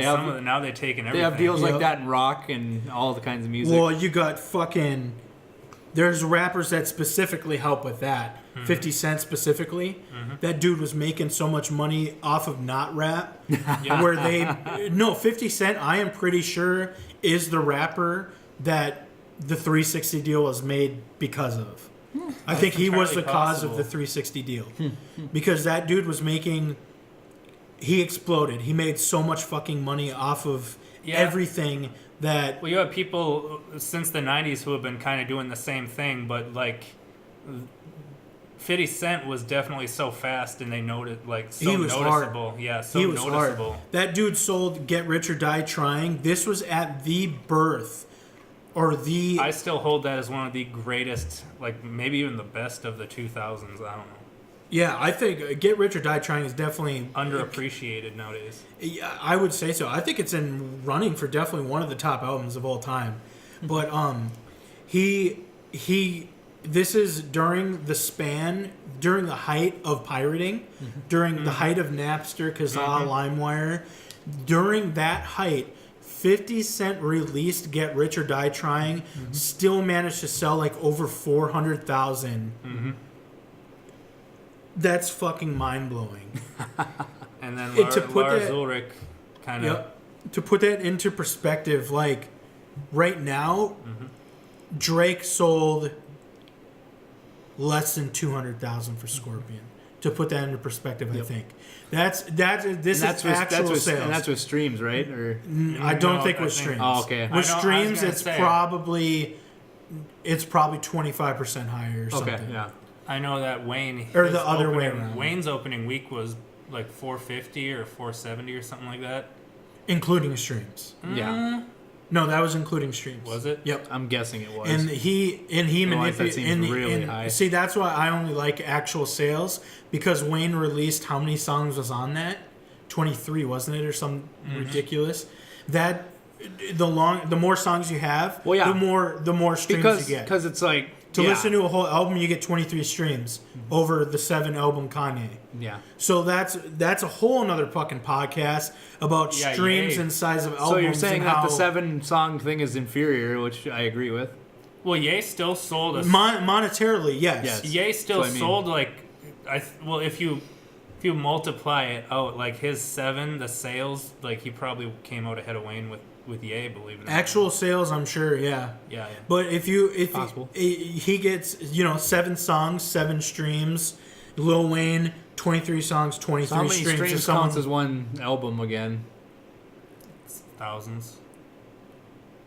now they've taken everything. They have deals like that in rock and all the kinds of music. Well, you got fucking... There's rappers that specifically help with that. 50 Cent specifically. That dude was making so much money off of not rap. Where 50 Cent, I am pretty sure, is the rapper that the 360 deal was made because of. I think he was the cause of the 360 deal. Because that dude was making... He exploded. He made so much fucking money off of everything that... Well, you have people since the 90s who have been kind of doing the same thing, but like 50 Cent was definitely so fast and they noted he was noticeable. Hard. Yeah, so he was noticeable. Hard. That dude sold Get Rich or Die Trying. This was at the birth I still hold that as one of the greatest, like maybe even the best of the 2000s. I don't know. Yeah, I think Get Rich or Die Trying is definitely... underappreciated nowadays. Yeah, I would say so. I think it's in running for definitely one of the top albums of all time. But he this is during the height of pirating, during the height of Napster, Kazaa, LimeWire. During that height, 50 Cent released Get Rich or Die Trying, still managed to sell like over 400,000. That's fucking mind-blowing. And then To put Lars that- Ulrich kind of... Yep. To put that into perspective, like right now, Drake sold less than 200,000 for Scorpion. To put that into perspective, I think this is actual sales, and that's with streams, right? Or I don't No, think I with think- streams. Oh, okay. With I know, I was streams, gonna it's say. probably 25% higher or something. okay, yeah. I know that Wayne... Or his the other way opening- around. Wayne's opening week was like 450 or 470 or something like that. Including streams. Yeah. No, that was including streams. Was it? Yep. I'm guessing it was. And he Otherwise, that manipulated. seems really high. See, that's why I only like actual sales, because Wayne released how many songs was on that? 23, wasn't it, or some ridiculous? That the more songs you have, Well, yeah. the more streams you get. Because it's like To listen to a whole album, you get 23 streams over the 7 album Kanye. Yeah. So that's a whole another fucking podcast about Yeah, streams yay. and size of albums. So you're saying and that how the 7-song thing is inferior, which I agree with. Well, Ye still sold a... monetarily, yes. Yes. Ye still That's what I mean. sold like... if you multiply it out, like his 7, the sales, like he probably came out ahead of Wayne with Ye, believe it or not. Actual sales, I'm sure, yeah. Yeah. But if Possible. he gets 7 songs, 7 streams, Lil Wayne 23 songs, 23 So how many streams. streams If someone- counts as one album again? Thousands.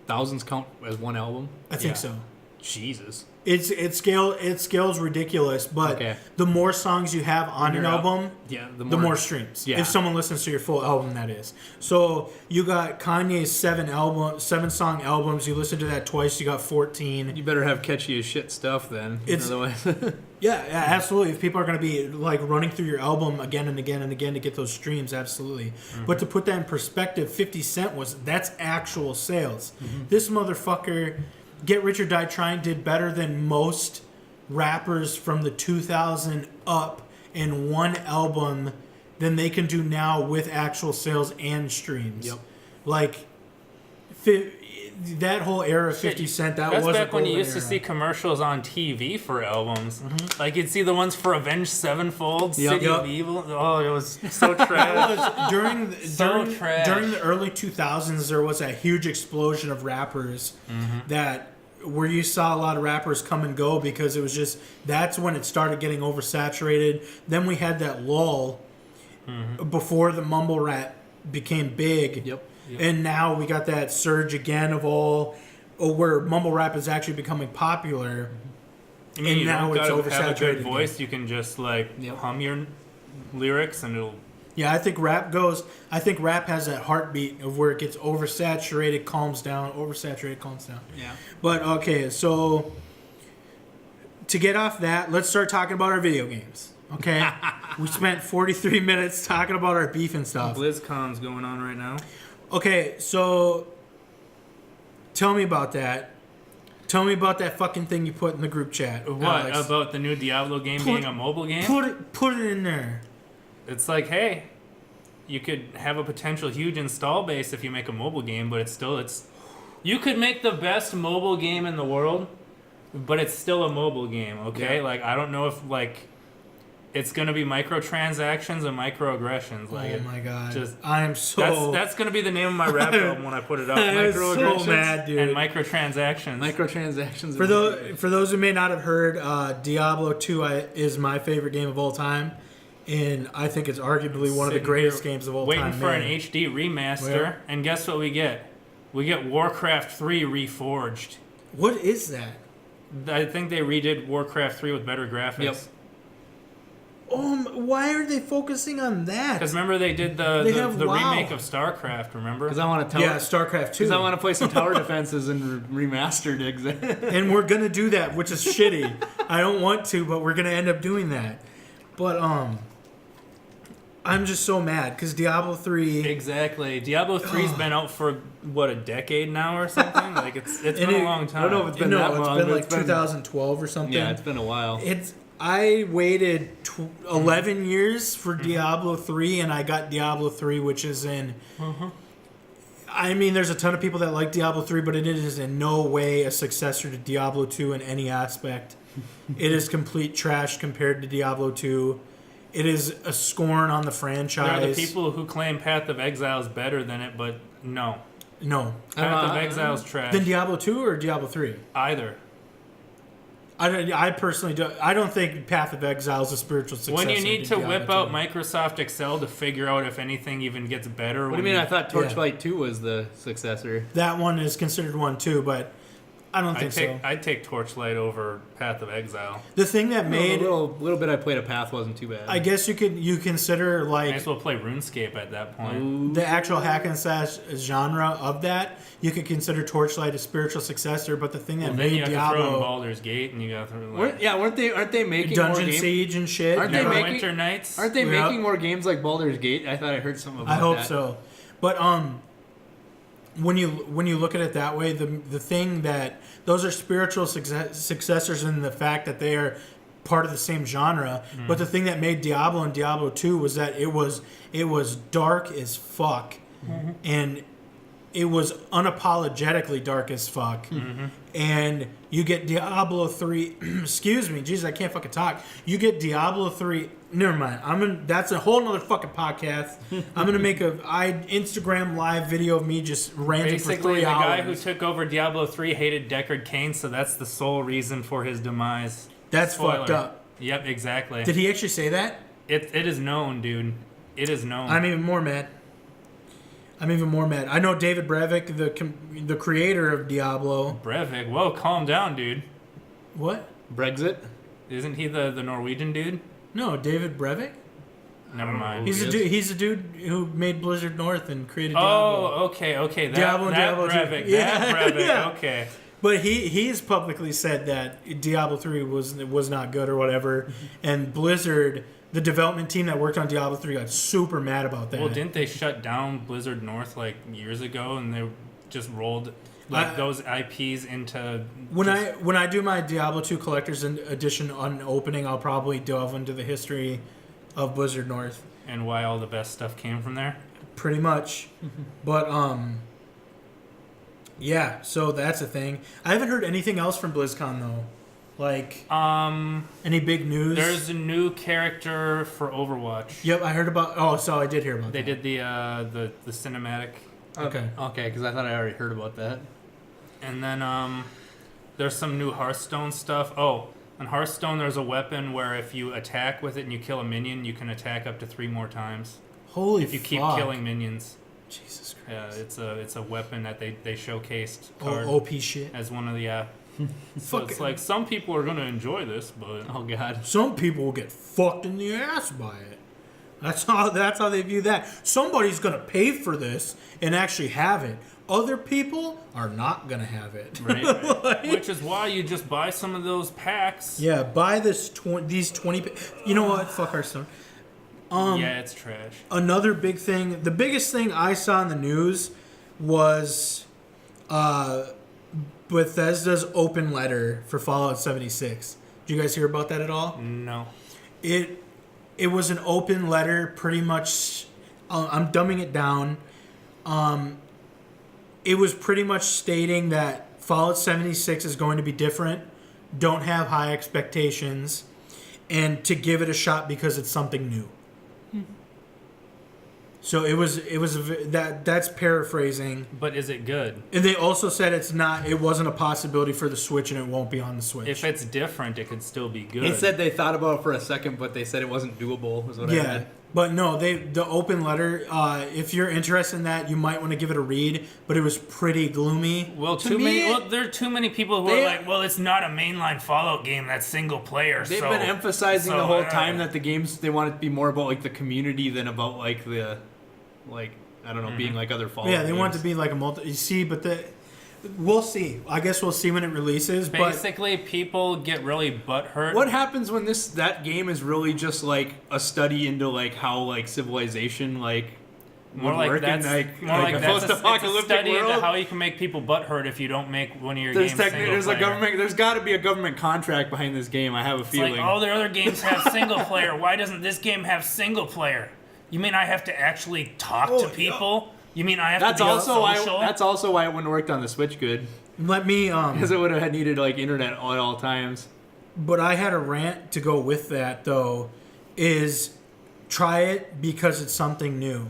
Thousands count as one album? I think Yeah. so. Jesus. It scales ridiculous, but Okay. the more songs you have on an You're up. album, Yeah, the more streams. Yeah. If someone listens to your full album, that is. So you got Kanye's 7 song albums. You listen to that twice, you got 14. You better have catchy as shit stuff then. It's- Otherwise, Yeah, absolutely. If people are going to be like running through your album again and again and again to get those streams, absolutely. But to put that in perspective, 50 Cent that's actual sales. This motherfucker, Get Rich or Die Trying, did better than most rappers from the 2000 up in one album than they can do now with actual sales and streams. Yep. Like that whole era of 50 Cent, That's was a back when you golden used to era. see commercials on TV for albums. Like you'd see the ones for Avenged Sevenfold, City Yep. of Evil. Oh, it was so trash. That was during trash. during the early 2000s. There was a huge explosion of rappers where you saw a lot of rappers come and go because it was just that's when it started getting oversaturated. Then we had that lull before the mumble rap became big. Yep. And now we got that surge again of where mumble rap is actually becoming popular. I mean, And you now don't it's gotta have a oversaturated good again. voice. You can just like Yep. hum your lyrics and it'll... Yeah, I think rap has that heartbeat of where it gets oversaturated, calms down, oversaturated, calms down. yeah. But okay, so to get off that, let's start talking about our video games. Okay? We spent 43 minutes talking about our beef and stuff. BlizzCon's going on right now. Okay, so tell me about that. Tell me about that fucking thing you put in the group chat. What Alex. about the new Diablo game being a mobile game? Put it in there. It's like, hey, you could have a potential huge install base if you make a mobile game, but it's you could make the best mobile game in the world, but it's still a mobile game, okay? Yeah. Like I don't know if like it's gonna be microtransactions and microaggressions. Like Oh my god. just- I am so that's gonna be the name of my rap album when I put it up. I am so Microaggressions mad, dude. and microtransactions. Microtransactions. For those who may not have heard, Diablo 2 is my favorite game of all time, and I think it's arguably one of the Sitting greatest here games of all waiting time. for man. an HD remaster, Well- and guess what we get? We get Warcraft 3 reforged. What is that? I think they redid Warcraft 3 with better graphics. Yep. Why are they focusing on that? Because remember they did They have the WoW. remake of StarCraft, remember? Because I want to Yeah, StarCraft 2. Because I want to play some tower defenses and remastered it. And we're gonna do that, which is shitty. I don't want to, but we're gonna end up doing that. But I'm just so mad because Diablo 3... Exactly. Diablo 3's been out for, what, a decade now or something? Like, it's been a long time. I don't know if it's been no, that it's long. been but like 2012 or something. Yeah, it's been a while. I waited 11 years for Diablo 3, and I got Diablo 3, which is in... I mean, there's a ton of people that like Diablo 3, but it is in no way a successor to Diablo 2 in any aspect. It is complete trash compared to Diablo 2. It is a scorn on the franchise. There are the people who claim Path of Exile is better than it, but no. No. Path of Exile is trash. Then Diablo 2 or Diablo 3? Either. I personally don't. I don't think Path of Exile is a spiritual successor. When you need to Diablo whip 2. out Microsoft Excel to figure out if anything even gets better. What do you mean? I thought Torchlight 2 was the successor. That one is considered one too, but I don't think so. I'd take Torchlight over Path of Exile. The thing that made a little bit I played a Path wasn't too bad. I guess you consider Might like as well play RuneScape at that point. Ooh. the actual hack and slash genre of that. You could consider Torchlight a spiritual successor, but the thing that Well, then you made have to throw in Diablo Baldur's Gate, and you got to throw Aren't they making Dungeon more games? Siege and shit. Aren't they you know? making- Winter Nights. Aren't they Yeah. making more games like Baldur's Gate? I thought I heard something about I hope that. so. But when you look at it that way, the thing that those are spiritual successors in the fact that they are part of the same genre. But the thing that made Diablo and Diablo 2 was that it was dark as fuck, and it was unapologetically dark as fuck. And you get Diablo 3. Excuse me, Jesus, I can't fucking talk. You get Diablo 3. Never mind. That's a whole nother fucking podcast. I'm gonna make a Instagram live video of me just ranting for Basically, 3 the hours. guy who took over Diablo 3 hated Deckard Cain, so that's the sole reason for his demise. That's Spoiler. fucked up. Yep, exactly. Did he actually say that? It is known, dude. It is known. I'm even more mad. I know David Brevik, the creator of Diablo. Breivik, whoa, calm down, dude. What? Brexit? Isn't he the Norwegian dude? No, David Brevik. Never mind. He's a dude who made Blizzard North and created Diablo. Oh, okay. That, Diablo and that Diablo 2. Breivik, Yeah, that Breivik, yeah. okay. But he's publicly said that Diablo 3 was not good or whatever, and Blizzard, the development team that worked on Diablo 3, got super mad about that. Well, didn't they shut down Blizzard North like years ago, and they just rolled like those IPs into? When I do my Diablo 2 Collector's Edition opening, I'll probably delve into the history of Blizzard North. And why all the best stuff came from there? Pretty much. But yeah, so that's a thing. I haven't heard anything else from BlizzCon though. Like any big news? There's a new character for Overwatch. Yep, I heard about. Oh, so I did hear about. They that. did the cinematic. Okay. Okay, because I thought I already heard about that. And then there's some new Hearthstone stuff. Oh, on Hearthstone there's a weapon where if you attack with it and you kill a minion, you can attack up to 3 more times. Holy If you keep fuck. killing minions. Jesus Yeah, Christ. it's a weapon that they showcased OP shit. as one of the so Fuck it's it. like some people are gonna enjoy this, but Oh god. Some people will get fucked in the ass by it. That's how they view that. Somebody's gonna pay for this and actually have it. Other people are not gonna have it. right. Which is why you just buy some of those packs. Yeah, buy these 20. You know what? Fuck Hearthstone. Yeah, it's trash. Another big thing. The biggest thing I saw in the news was Bethesda's open letter for Fallout 76. Did you guys hear about that at all? No. It was an open letter, pretty much. I'm dumbing it down. It was pretty much stating that Fallout 76 is going to be different. Don't have high expectations, and to give it a shot because it's something new. So that's paraphrasing. But is it good? And they also said it wasn't a possibility for the Switch, and it won't be on the Switch. If it's different, it could still be good. They said they thought about it for a second, but they said it wasn't doable. Was what I Yeah, read. but no, the open letter. If you're interested in that, you might want to give it a read. But it was pretty gloomy. Well, me, there are too many people who are like, well, it's not a mainline Fallout game that's single player. They've so, been emphasizing so, the whole time that the games they want it to be more about like the community than about being like other Fallout. Yeah, they want it games. to be like a multi. You see, but We'll see. I guess we'll see when it releases. Basically, people get really butthurt. What happens when that game is really just like a study into like how like civilization like More would like work that's in like, more like a that's it's a post-apocalyptic study world? into how you can make people butthurt if you don't make one of your games single There's a player. government. There's got to be a government contract behind this game. I have a It's feeling. like all their other games have single player. Why doesn't this game have single player? You mean I have to actually talk to people? You mean I have that's to be also why. social? That's also why it wouldn't have worked on the Switch good. let me Because it would have needed like internet at all times. But I had a rant to go with that though, is try it because it's something new.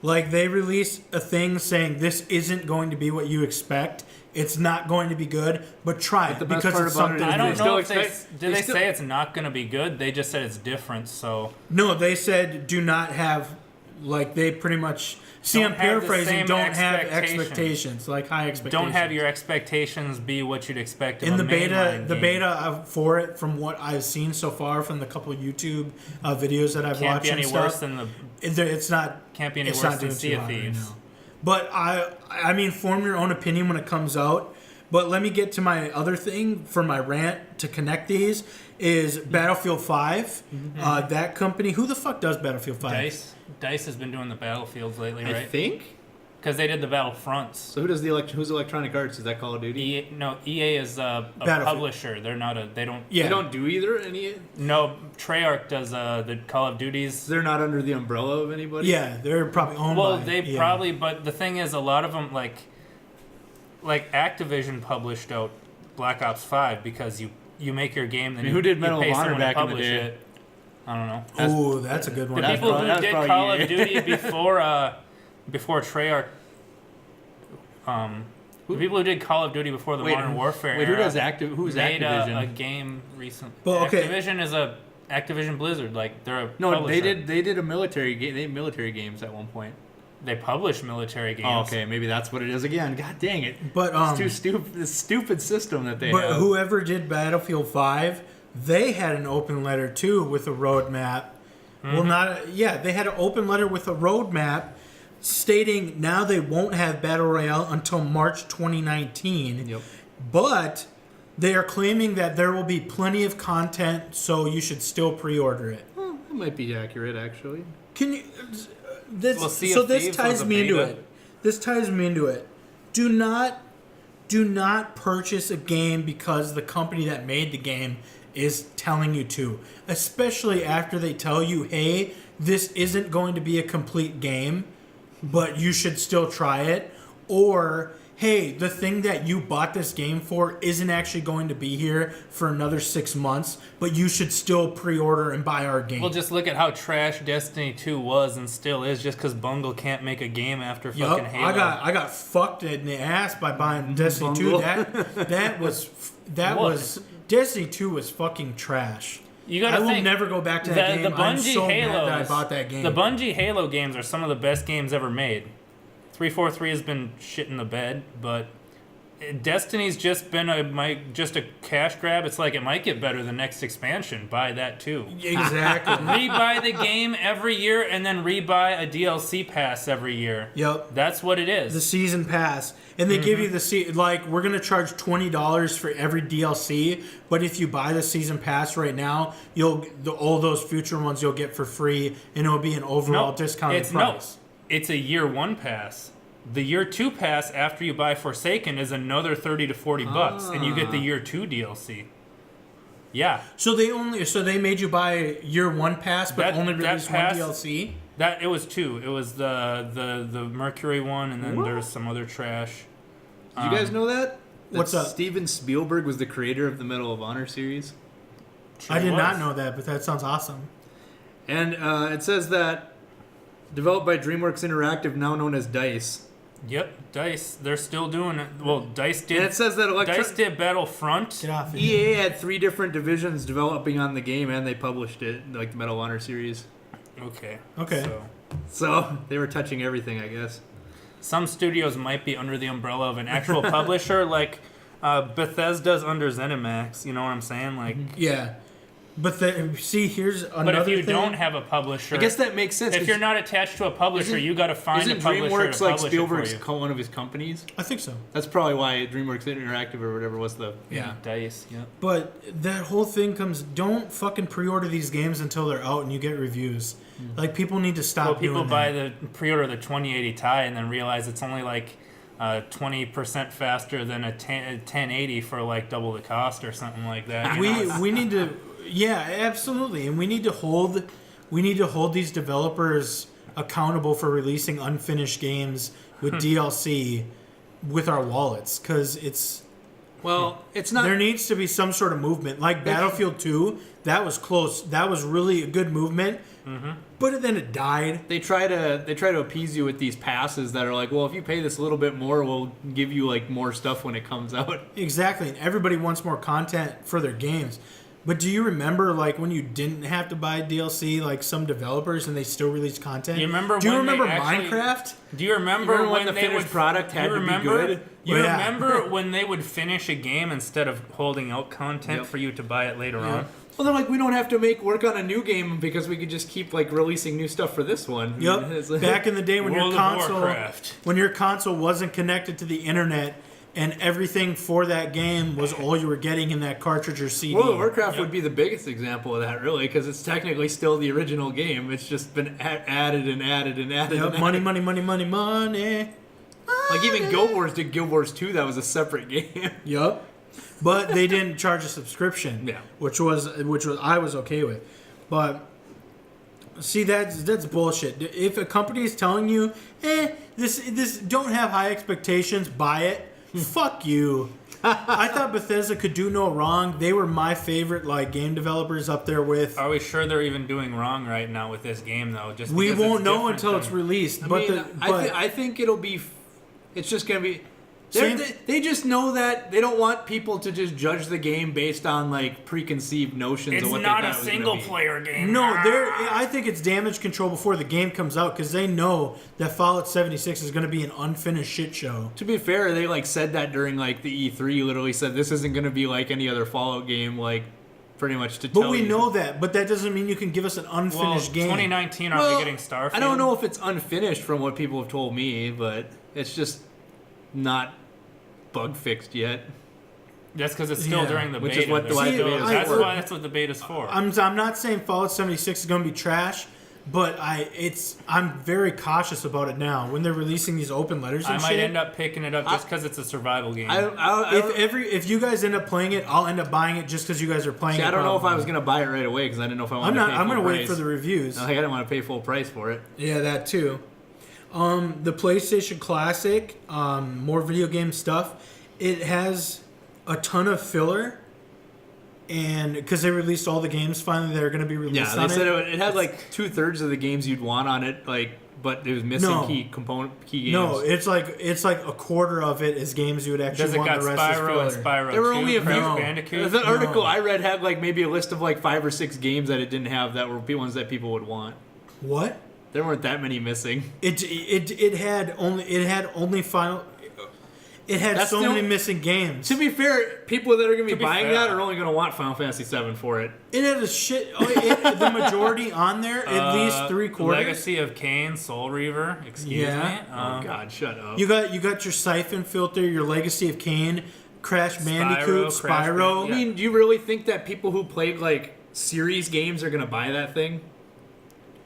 Like they released a thing saying this isn't going to be what you expect. It's not going to be good, but try it the best because part it's about it something is I new. don't still know if expect- did they they still- say it's not going to be good. They just said it's different. So No, they said do not have, like they pretty much, see Don't I'm have the paraphrasing, same don't have expectations. expectations, like high expectations. don't have your expectations be what you'd expect of In a the beta, mainline the game. beta for it, from what I've seen so far from the couple YouTube videos that I've can't watched be any and worse stuff, than the it's not. can't be any It's worse not than doing Sea too of hot right Thieves. now. But I mean, form your own opinion when it comes out. But let me get to my other thing for my rant to connect these is Battlefield 5. That company, who the fuck does Battlefield 5? Dice has been doing the Battlefields lately, I right? think. Because they did the Battlefronts. So who does who's Electronic Arts? Is that Call of Duty? EA is a Battlefield. publisher. They're not a. They don't. Yeah. They don't do either. No, Treyarch does the Call of Duties. They're not under the umbrella of anybody. Yeah, they're probably owned Well, by they EA. probably. But the thing is, a lot of them like Activision published out Black Ops 5 because you make your game. Then who did you Medal of pay Honor someone to back in the publish day? it. I don't know. Oh, that's a good one. The That's people probably- who that's did probably Call EA. of Duty before Treyarch, the people who did Call of Duty before the Modern Warfare Wait, who era does Who's made Activision? a game recently. Well, okay. Activision is Activision Blizzard. Like they're a No, publisher. they did a military game. They had military games at one point. They publish military games. Oh, okay, maybe that's what it is again. God dang it! But It's too stupid. This stupid system that they but have. whoever did Battlefield 5, they had an open letter too with a roadmap. Well, they had an open letter with a roadmap stating now they won't have Battle Royale until March 2019. Yep. But they are claiming that there will be plenty of content, so you should still pre-order it. Well, that might be accurate, actually. Can you? This Well, Sea so of this Thieves ties was a me into beta. it. This ties me into it. Do not purchase a game because the company that made the game is telling you to. Especially after they tell you, hey, this isn't going to be a complete game, but you should still try it. Or, hey, the thing that you bought this game for isn't actually going to be here for another 6 months, but you should still pre-order and buy our game. Well, just look at how trash Destiny 2 was and still is, just because Bungle can't make a game after fucking Yup, Halo. I got fucked in the ass by buying Destiny 2. Bungle. That What? was Destiny 2 was fucking trash. You gotta I will think, never go back to that game. The I'm Bungie so Halos, mad that I bought that game. The Bungie Halo games are some of the best games ever made. 343 has been shit in the bed, but Destiny's just been just a cash grab. It's like it might get better the next expansion. Buy that too. Exactly. Rebuy the game every year and then rebuy a DLC pass every year. Yep. That's what it is. The season pass, and they give you the like we're gonna charge $20 for every DLC, but if you buy the season pass right now, all those future ones you'll get for free, and it'll be an overall discounted price. It's a year one pass. The year two pass after you buy Forsaken is another $30 to $40, and you get the year two DLC. Yeah. So they made you buy year one pass, but only released one DLC. It was two. It was the Mercury one, and then there's some other trash. Did you guys know that? What's up? Steven Spielberg was the creator of the Medal of Honor series. I did not know that, but that sounds awesome. And it says that developed by DreamWorks Interactive, now known as DICE. Yep, DICE. They're still doing it. Well, DICE did. And it says that DICE did Battlefront. Get off it. EA had 3 different divisions developing on the game, and they published it, like the Medal of Honor series. Okay. Okay. So they were touching everything, I guess. Some studios might be under the umbrella of an actual publisher, like Bethesda's under ZeniMax. You know what I'm saying? Like, Yeah. But see, here's another But if you thing. don't have a publisher, I guess that makes sense. if you're not attached to a publisher, you got to find a Isn't publisher DreamWorks to like publish Spielberg's it for you. one of his companies? I think so. That's probably why DreamWorks Interactive or whatever was the Dice. Yeah. But that whole thing comes. Don't fucking pre-order these games until they're out and you get reviews. Like people need to stop. Well, people doing buy that. the pre-order the 2080 Ti and then realize it's only like 20% faster than a 1080 for like double the cost or something like that. We need to. Yeah, absolutely, and we need to hold these developers accountable for releasing unfinished games with DLC with our wallets, because it's not. there needs to be some sort of movement. Like Battlefield 2, that was close. That was really a good movement, but then it died. They try to appease you with these passes that are like, well, if you pay this a little bit more, we'll give you like more stuff when it comes out. Exactly, and everybody wants more content for their games. But do you remember, like, when you didn't have to buy DLC, like some developers, and they still released content? Do you remember Minecraft? Do you remember when the finished product had to be good? You Yeah. remember when they would finish a game instead of holding out content for you to buy it later on? Well, they're like, we don't have to work on a new game because we could just keep like releasing new stuff for this one. Yep. It's like- Back in the day when World your of console, Warcraft. when your console wasn't connected to the internet, and everything for that game was all you were getting in that cartridge or CD. World of Warcraft would be the biggest example of that, really, because it's technically still the original game. It's just been added and added and added. Yep, and money, added. money, money, money, money. Like even Guild Wars did Guild Wars 2. That was a separate game. Yep. But they didn't charge a subscription. Yeah. Which was I was okay with. But see, that's bullshit. If a company is telling you, this don't have high expectations, buy it. Fuck you. I thought Bethesda could do no wrong. They were my favorite like game developers up there with. Are we sure they're even doing wrong right now with this game, though? Just We because won't it's know different until than- it's released. I think it'll be. It's just gonna be. Same- They just know that they don't want people to just judge the game based on like preconceived notions It's of what not they a thought it was gonna single be. player game. No, I think it's damage control before the game comes out because they know that Fallout 76 is going to be an unfinished shit show. To be fair, they like said that during like the E3. Literally said this isn't going to be like any other Fallout game. Like pretty much to But tell we you. know that. But that doesn't mean you can give us an Well, unfinished game. 2019, aren't we getting Starfield? I don't know if it's unfinished from what people have told me, but it's just not bug fixed yet. That's because it's still Yeah. during the Which beta. is what the They're beta still- is That's for. why that's what the beta's for. I'm not saying Fallout 76 is going to be trash, but I'm very cautious about it now when they're releasing these open letters and I might shit. end up picking it up just because it's a survival game. If you guys end up playing it, I'll end up buying it just because you guys are playing See, it. I don't know if I probably. was gonna buy it right away because I didn't know if I wanted I'm to not. pay I'm full going to wait price. for the reviews. Like, I didn't want to pay full price for it. Yeah, that too. The PlayStation Classic, more video game stuff. It has a ton of filler, and because they released all the games finally that are going to be released. Yeah, they on said it. it had like 2/3 of the games you'd want on it, like, but it was missing No. key games. No, it's like a quarter of it is games you would actually Does it want. got The rest is Spyro and filler. Spyro There were 2, only a few. Crash Bandicoot? The article No. I read had like maybe a list of like 5 or 6 games that it didn't have that were ones that people would want. What? There weren't that many missing. It had only final. It had That's so the many only- missing games. To be fair, people that are going to be be buying fair. that are only going to want Final Fantasy VII for it. It had a shit. The majority on there, at least 3/4. Legacy of Kain, Soul Reaver. Excuse Yeah. me. Oh God, shut up. You got your Siphon Filter, your Legacy of Kain, Crash Bandicoot, Crash Spyro. I mean, do you really think that people who played like series games are going to buy that thing?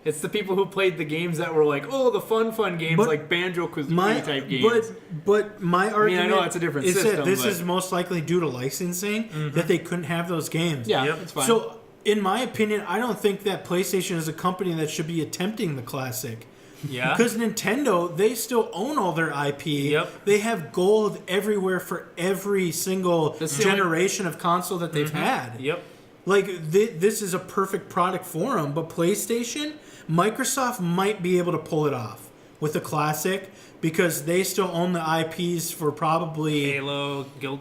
It's the people who played the games that were like, oh, the fun games But like Banjo-Kazooie type games. But my argument know it's a different is system, that this but- is most likely due to licensing that they couldn't have those games. Yeah, Yep. it's fine. So, in my opinion, I don't think that PlayStation is a company that should be attempting the classic. Yeah. Because Nintendo, they still own all their IP. Yep. They have gold everywhere for every single That's the generation of console that they've had. Yep. Like, this is a perfect product for them. But PlayStation, Microsoft might be able to pull it off with the classic because they still own the IPs for probably... Halo, Guild.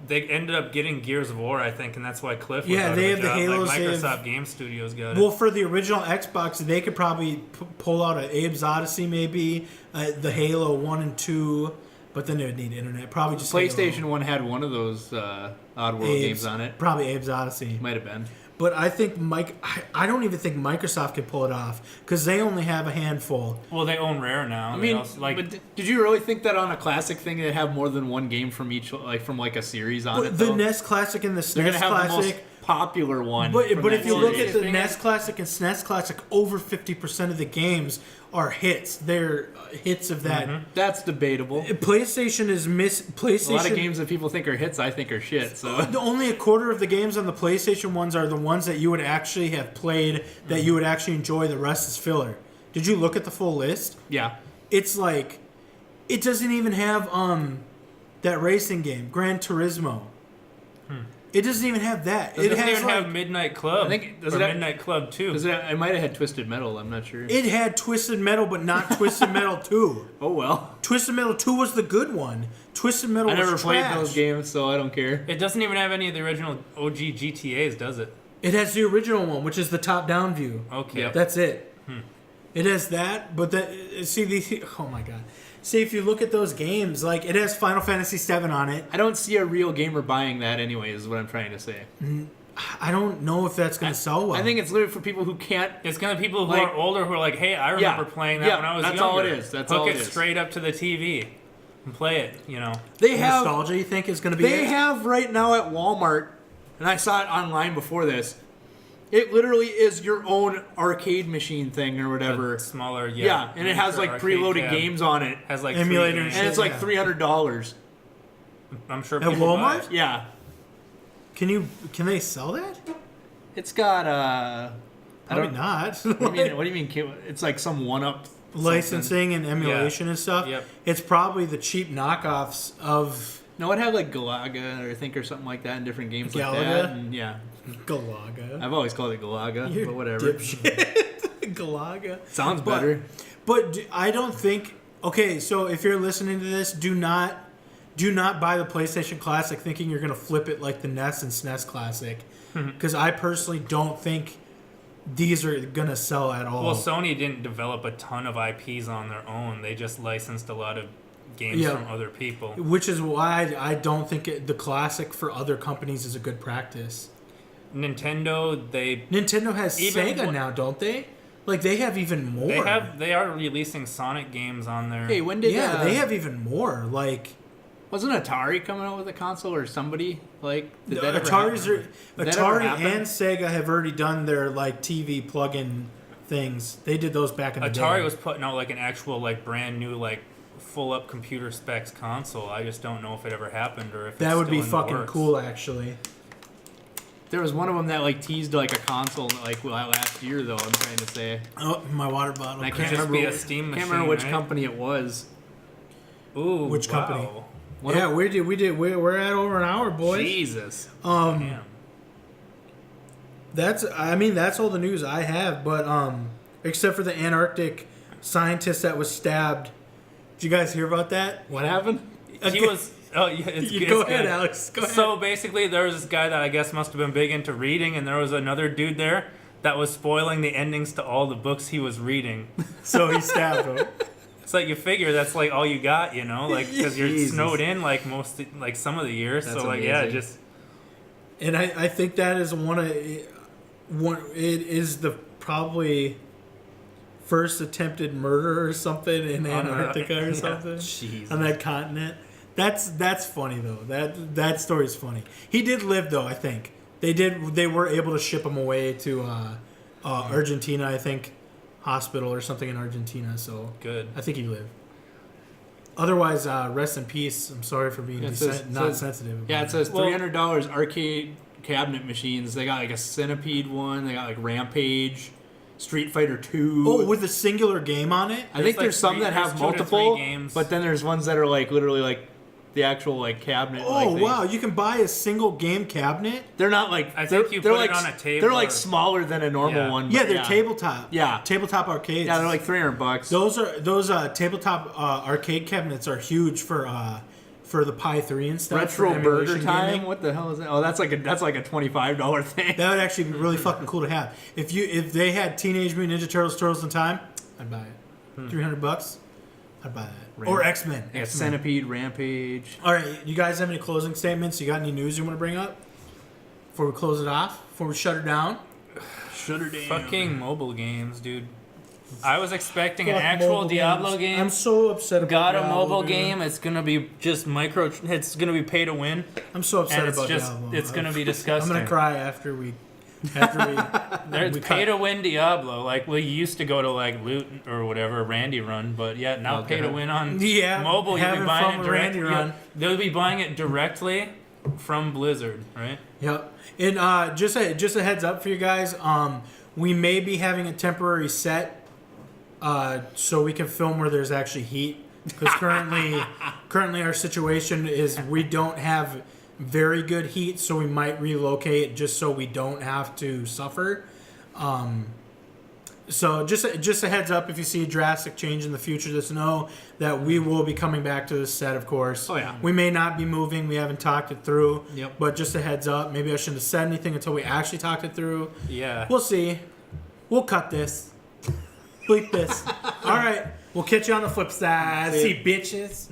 They ended up getting Gears of War, I think, and that's why Cliff was Yeah, out they of have a the job. Halos, Like they have- Microsoft Game Studios got Well, it. for the original Xbox, they could probably pull out an Abe's Odyssey, maybe, the Halo 1 and 2, but then they would need internet. Probably just PlayStation Halo. 1 had one of those Oddworld Abe's, games on it. Probably Abe's Odyssey. Might have been. But I think I don't even think Microsoft can pull it off because they only have a handful. Well, they own Rare now. I mean, but did you really think that on a classic thing they'd have more than one game from each, like from like a series on it? The though? NES Classic and the SNES They're gonna have Classic. the most popular one. But from if that you look series. at the NES Classic and SNES Classic, over 50% of the games are hits. They're hits of that. That's debatable. PlayStation is PlayStation. A lot of games that people think are hits, I think are shit. So Only a quarter of the games on the PlayStation ones are the ones that you would actually have played, that you would actually enjoy. The rest is filler. Did you look at the full list? yeah, It's like, it doesn't even have that racing game, Gran Turismo. It doesn't even have that. it doesn't has even have Midnight Club. I think- does or it have- Midnight Club 2. it might have had Twisted Metal. I'm not sure. It had Twisted Metal, but not Twisted Metal 2. Oh well, Twisted Metal 2 was the good one. Twisted Metal I was never played trash. those games, so I don't care. It doesn't even have any of the original OG GTAs, does it? It has the original one, which is the top-down view. Okay. Yep. That's it. It has that, but oh my god. See, if you look at those games, like, it has Final Fantasy VII on it. I don't see a real gamer buying that anyway, is what I'm trying to say. I don't know if that's going to sell well. I think it's literally for people who can't. It's gonna be people who Like- are older who are like, hey, I remember playing that yeah, when I was that's younger. all it is. That's Hook all it it is. straight up to the TV and play it, you know. They have nostalgia, you think, is going to be They it? have right now at Walmart, and I saw it online before this. It literally is your own arcade machine thing or whatever. A smaller, Yeah, and it has miniature like arcade preloaded cab. games on it, Has like Emulator 3 and games. and it's like Yeah. $300. I'm sure At people buy Walmart? it. Yeah, Can they sell that? it's got Probably not. What do you mean? It's like some one-up Licensing and emulation and stuff. Yep. It's probably the cheap knockoffs of No, it had like Galaga or I think or something like that in different games like Galaga? that. And yeah, Galaga. I've always called it Galaga, You're but whatever. dipshit. Galaga. Sounds But- better. But I don't think. Okay, so if you're listening to this, do not buy the PlayStation Classic thinking you're gonna flip it like the NES and SNES Classic, because I personally don't think these are gonna sell at all. Well, Sony didn't develop a ton of IPs on their own. They just licensed a lot of games Yeah. from other people. Which is why I don't think the Classic for other companies is a good practice. Nintendo, Nintendo has Even Sega wh- now, don't they? Like they have even more. they are releasing Sonic games on there. Hey, when did Yeah, they have even more. Like wasn't Atari coming out with a console or somebody like did that ever Atari's happen? Did that ever Atari happen? and Sega have already done their like TV plug-in things. They did those back in the day. Atari was putting out like an actual like brand new like full up computer specs console. I just don't know if it ever happened or if That it's would be still in the fucking works. cool, actually. There was one of them that like teased like a console like last year though. I'm trying to say. Oh, my water bottle. And I Could can't just remember. be a Steam Can't machine, remember which right? company it was. Ooh, Which company? wow. Yeah, we're at over an hour, boys. Jesus. Damn. That's all the news I have, but except for the Antarctic scientist that was stabbed. Did you guys hear about that? What happened? He was. Oh, yeah, it's You good. go it's ahead, good. Alex. Go ahead. So basically, there was this guy that I guess must have been big into reading, and there was another dude there that was spoiling the endings to all the books he was reading. So he stabbed him. It's like you figure that's like all you got, you know, like because you're Jesus. snowed in like some of the years. That's so like yeah, amazing. just And I think that is one. It is the probably first attempted murder or something in Antarctica or something Jeez. on that continent. That's funny though. That story's funny. He did live though. I think they were able to ship him away to Argentina. I think hospital or something in Argentina. So good. I think he lived. Otherwise, rest in peace. I'm sorry for being Yeah, it says- not says- sensitive. Yeah, it about says Well- $300 arcade cabinet machines. They got like a Centipede one. They got like Rampage, Street Fighter 2. Oh, with a singular game on it. I think like there's some that there's have 2 to 3 multiple, games. but then there's ones that are like literally like the actual like cabinet. Oh like, thing. wow! You can buy a single game cabinet. They're not like I they're, think you they're put it like on a table They're like or- smaller than a normal Yeah. one. Yeah, but they're tabletop. Yeah. tabletop arcades. Yeah, they're like $300. those tabletop arcade cabinets are huge for the Pi 3 and stuff. Retro for Burger emulation Time. gaming. What the hell is that? Oh, that's like a $25 thing. That would actually be really fucking cool to have. If they had Teenage Mutant Ninja Turtles, Turtles in Time, I'd buy it. $300, I'd buy that. Or X-Men. Yeah, X-Men. Centipede, Rampage. All right, you guys have any closing statements? You got any news you want to bring up? Before we close it off, before we shut her down. Shut her down. Fucking mobile games, dude. I was expecting an Fuck actual mobile Diablo games. game. I'm so upset about Got a Diablo, mobile dude. game. It's gonna be just micro. It's gonna be pay to win, I'm so upset and it's about just Diablo. it's gonna be I'm disgusting. gonna cry after we. There's we pay cut. to win Diablo. Like we used to go to like Loot or whatever Randy Run, but yeah, now pay to win on Yeah, mobile. You'll be having buying fun it with directly. Randy Run. They'll be buying it directly from Blizzard, right? Yep. And just a heads up for you guys. We may be having a temporary set, so we can film where there's actually heat. Because currently our situation is we don't have very good heat, so we might relocate just so we don't have to suffer. So just a heads up, if you see a drastic change in the future, just know that we will be coming back to this set, of course. Oh, yeah. We may not be moving. We haven't talked it through. Yep. But just a heads up. Maybe I shouldn't have said anything until we actually talked it through. Yeah. We'll see. We'll cut this. Bleep this. All right. We'll catch you on the flip side. See, bitches.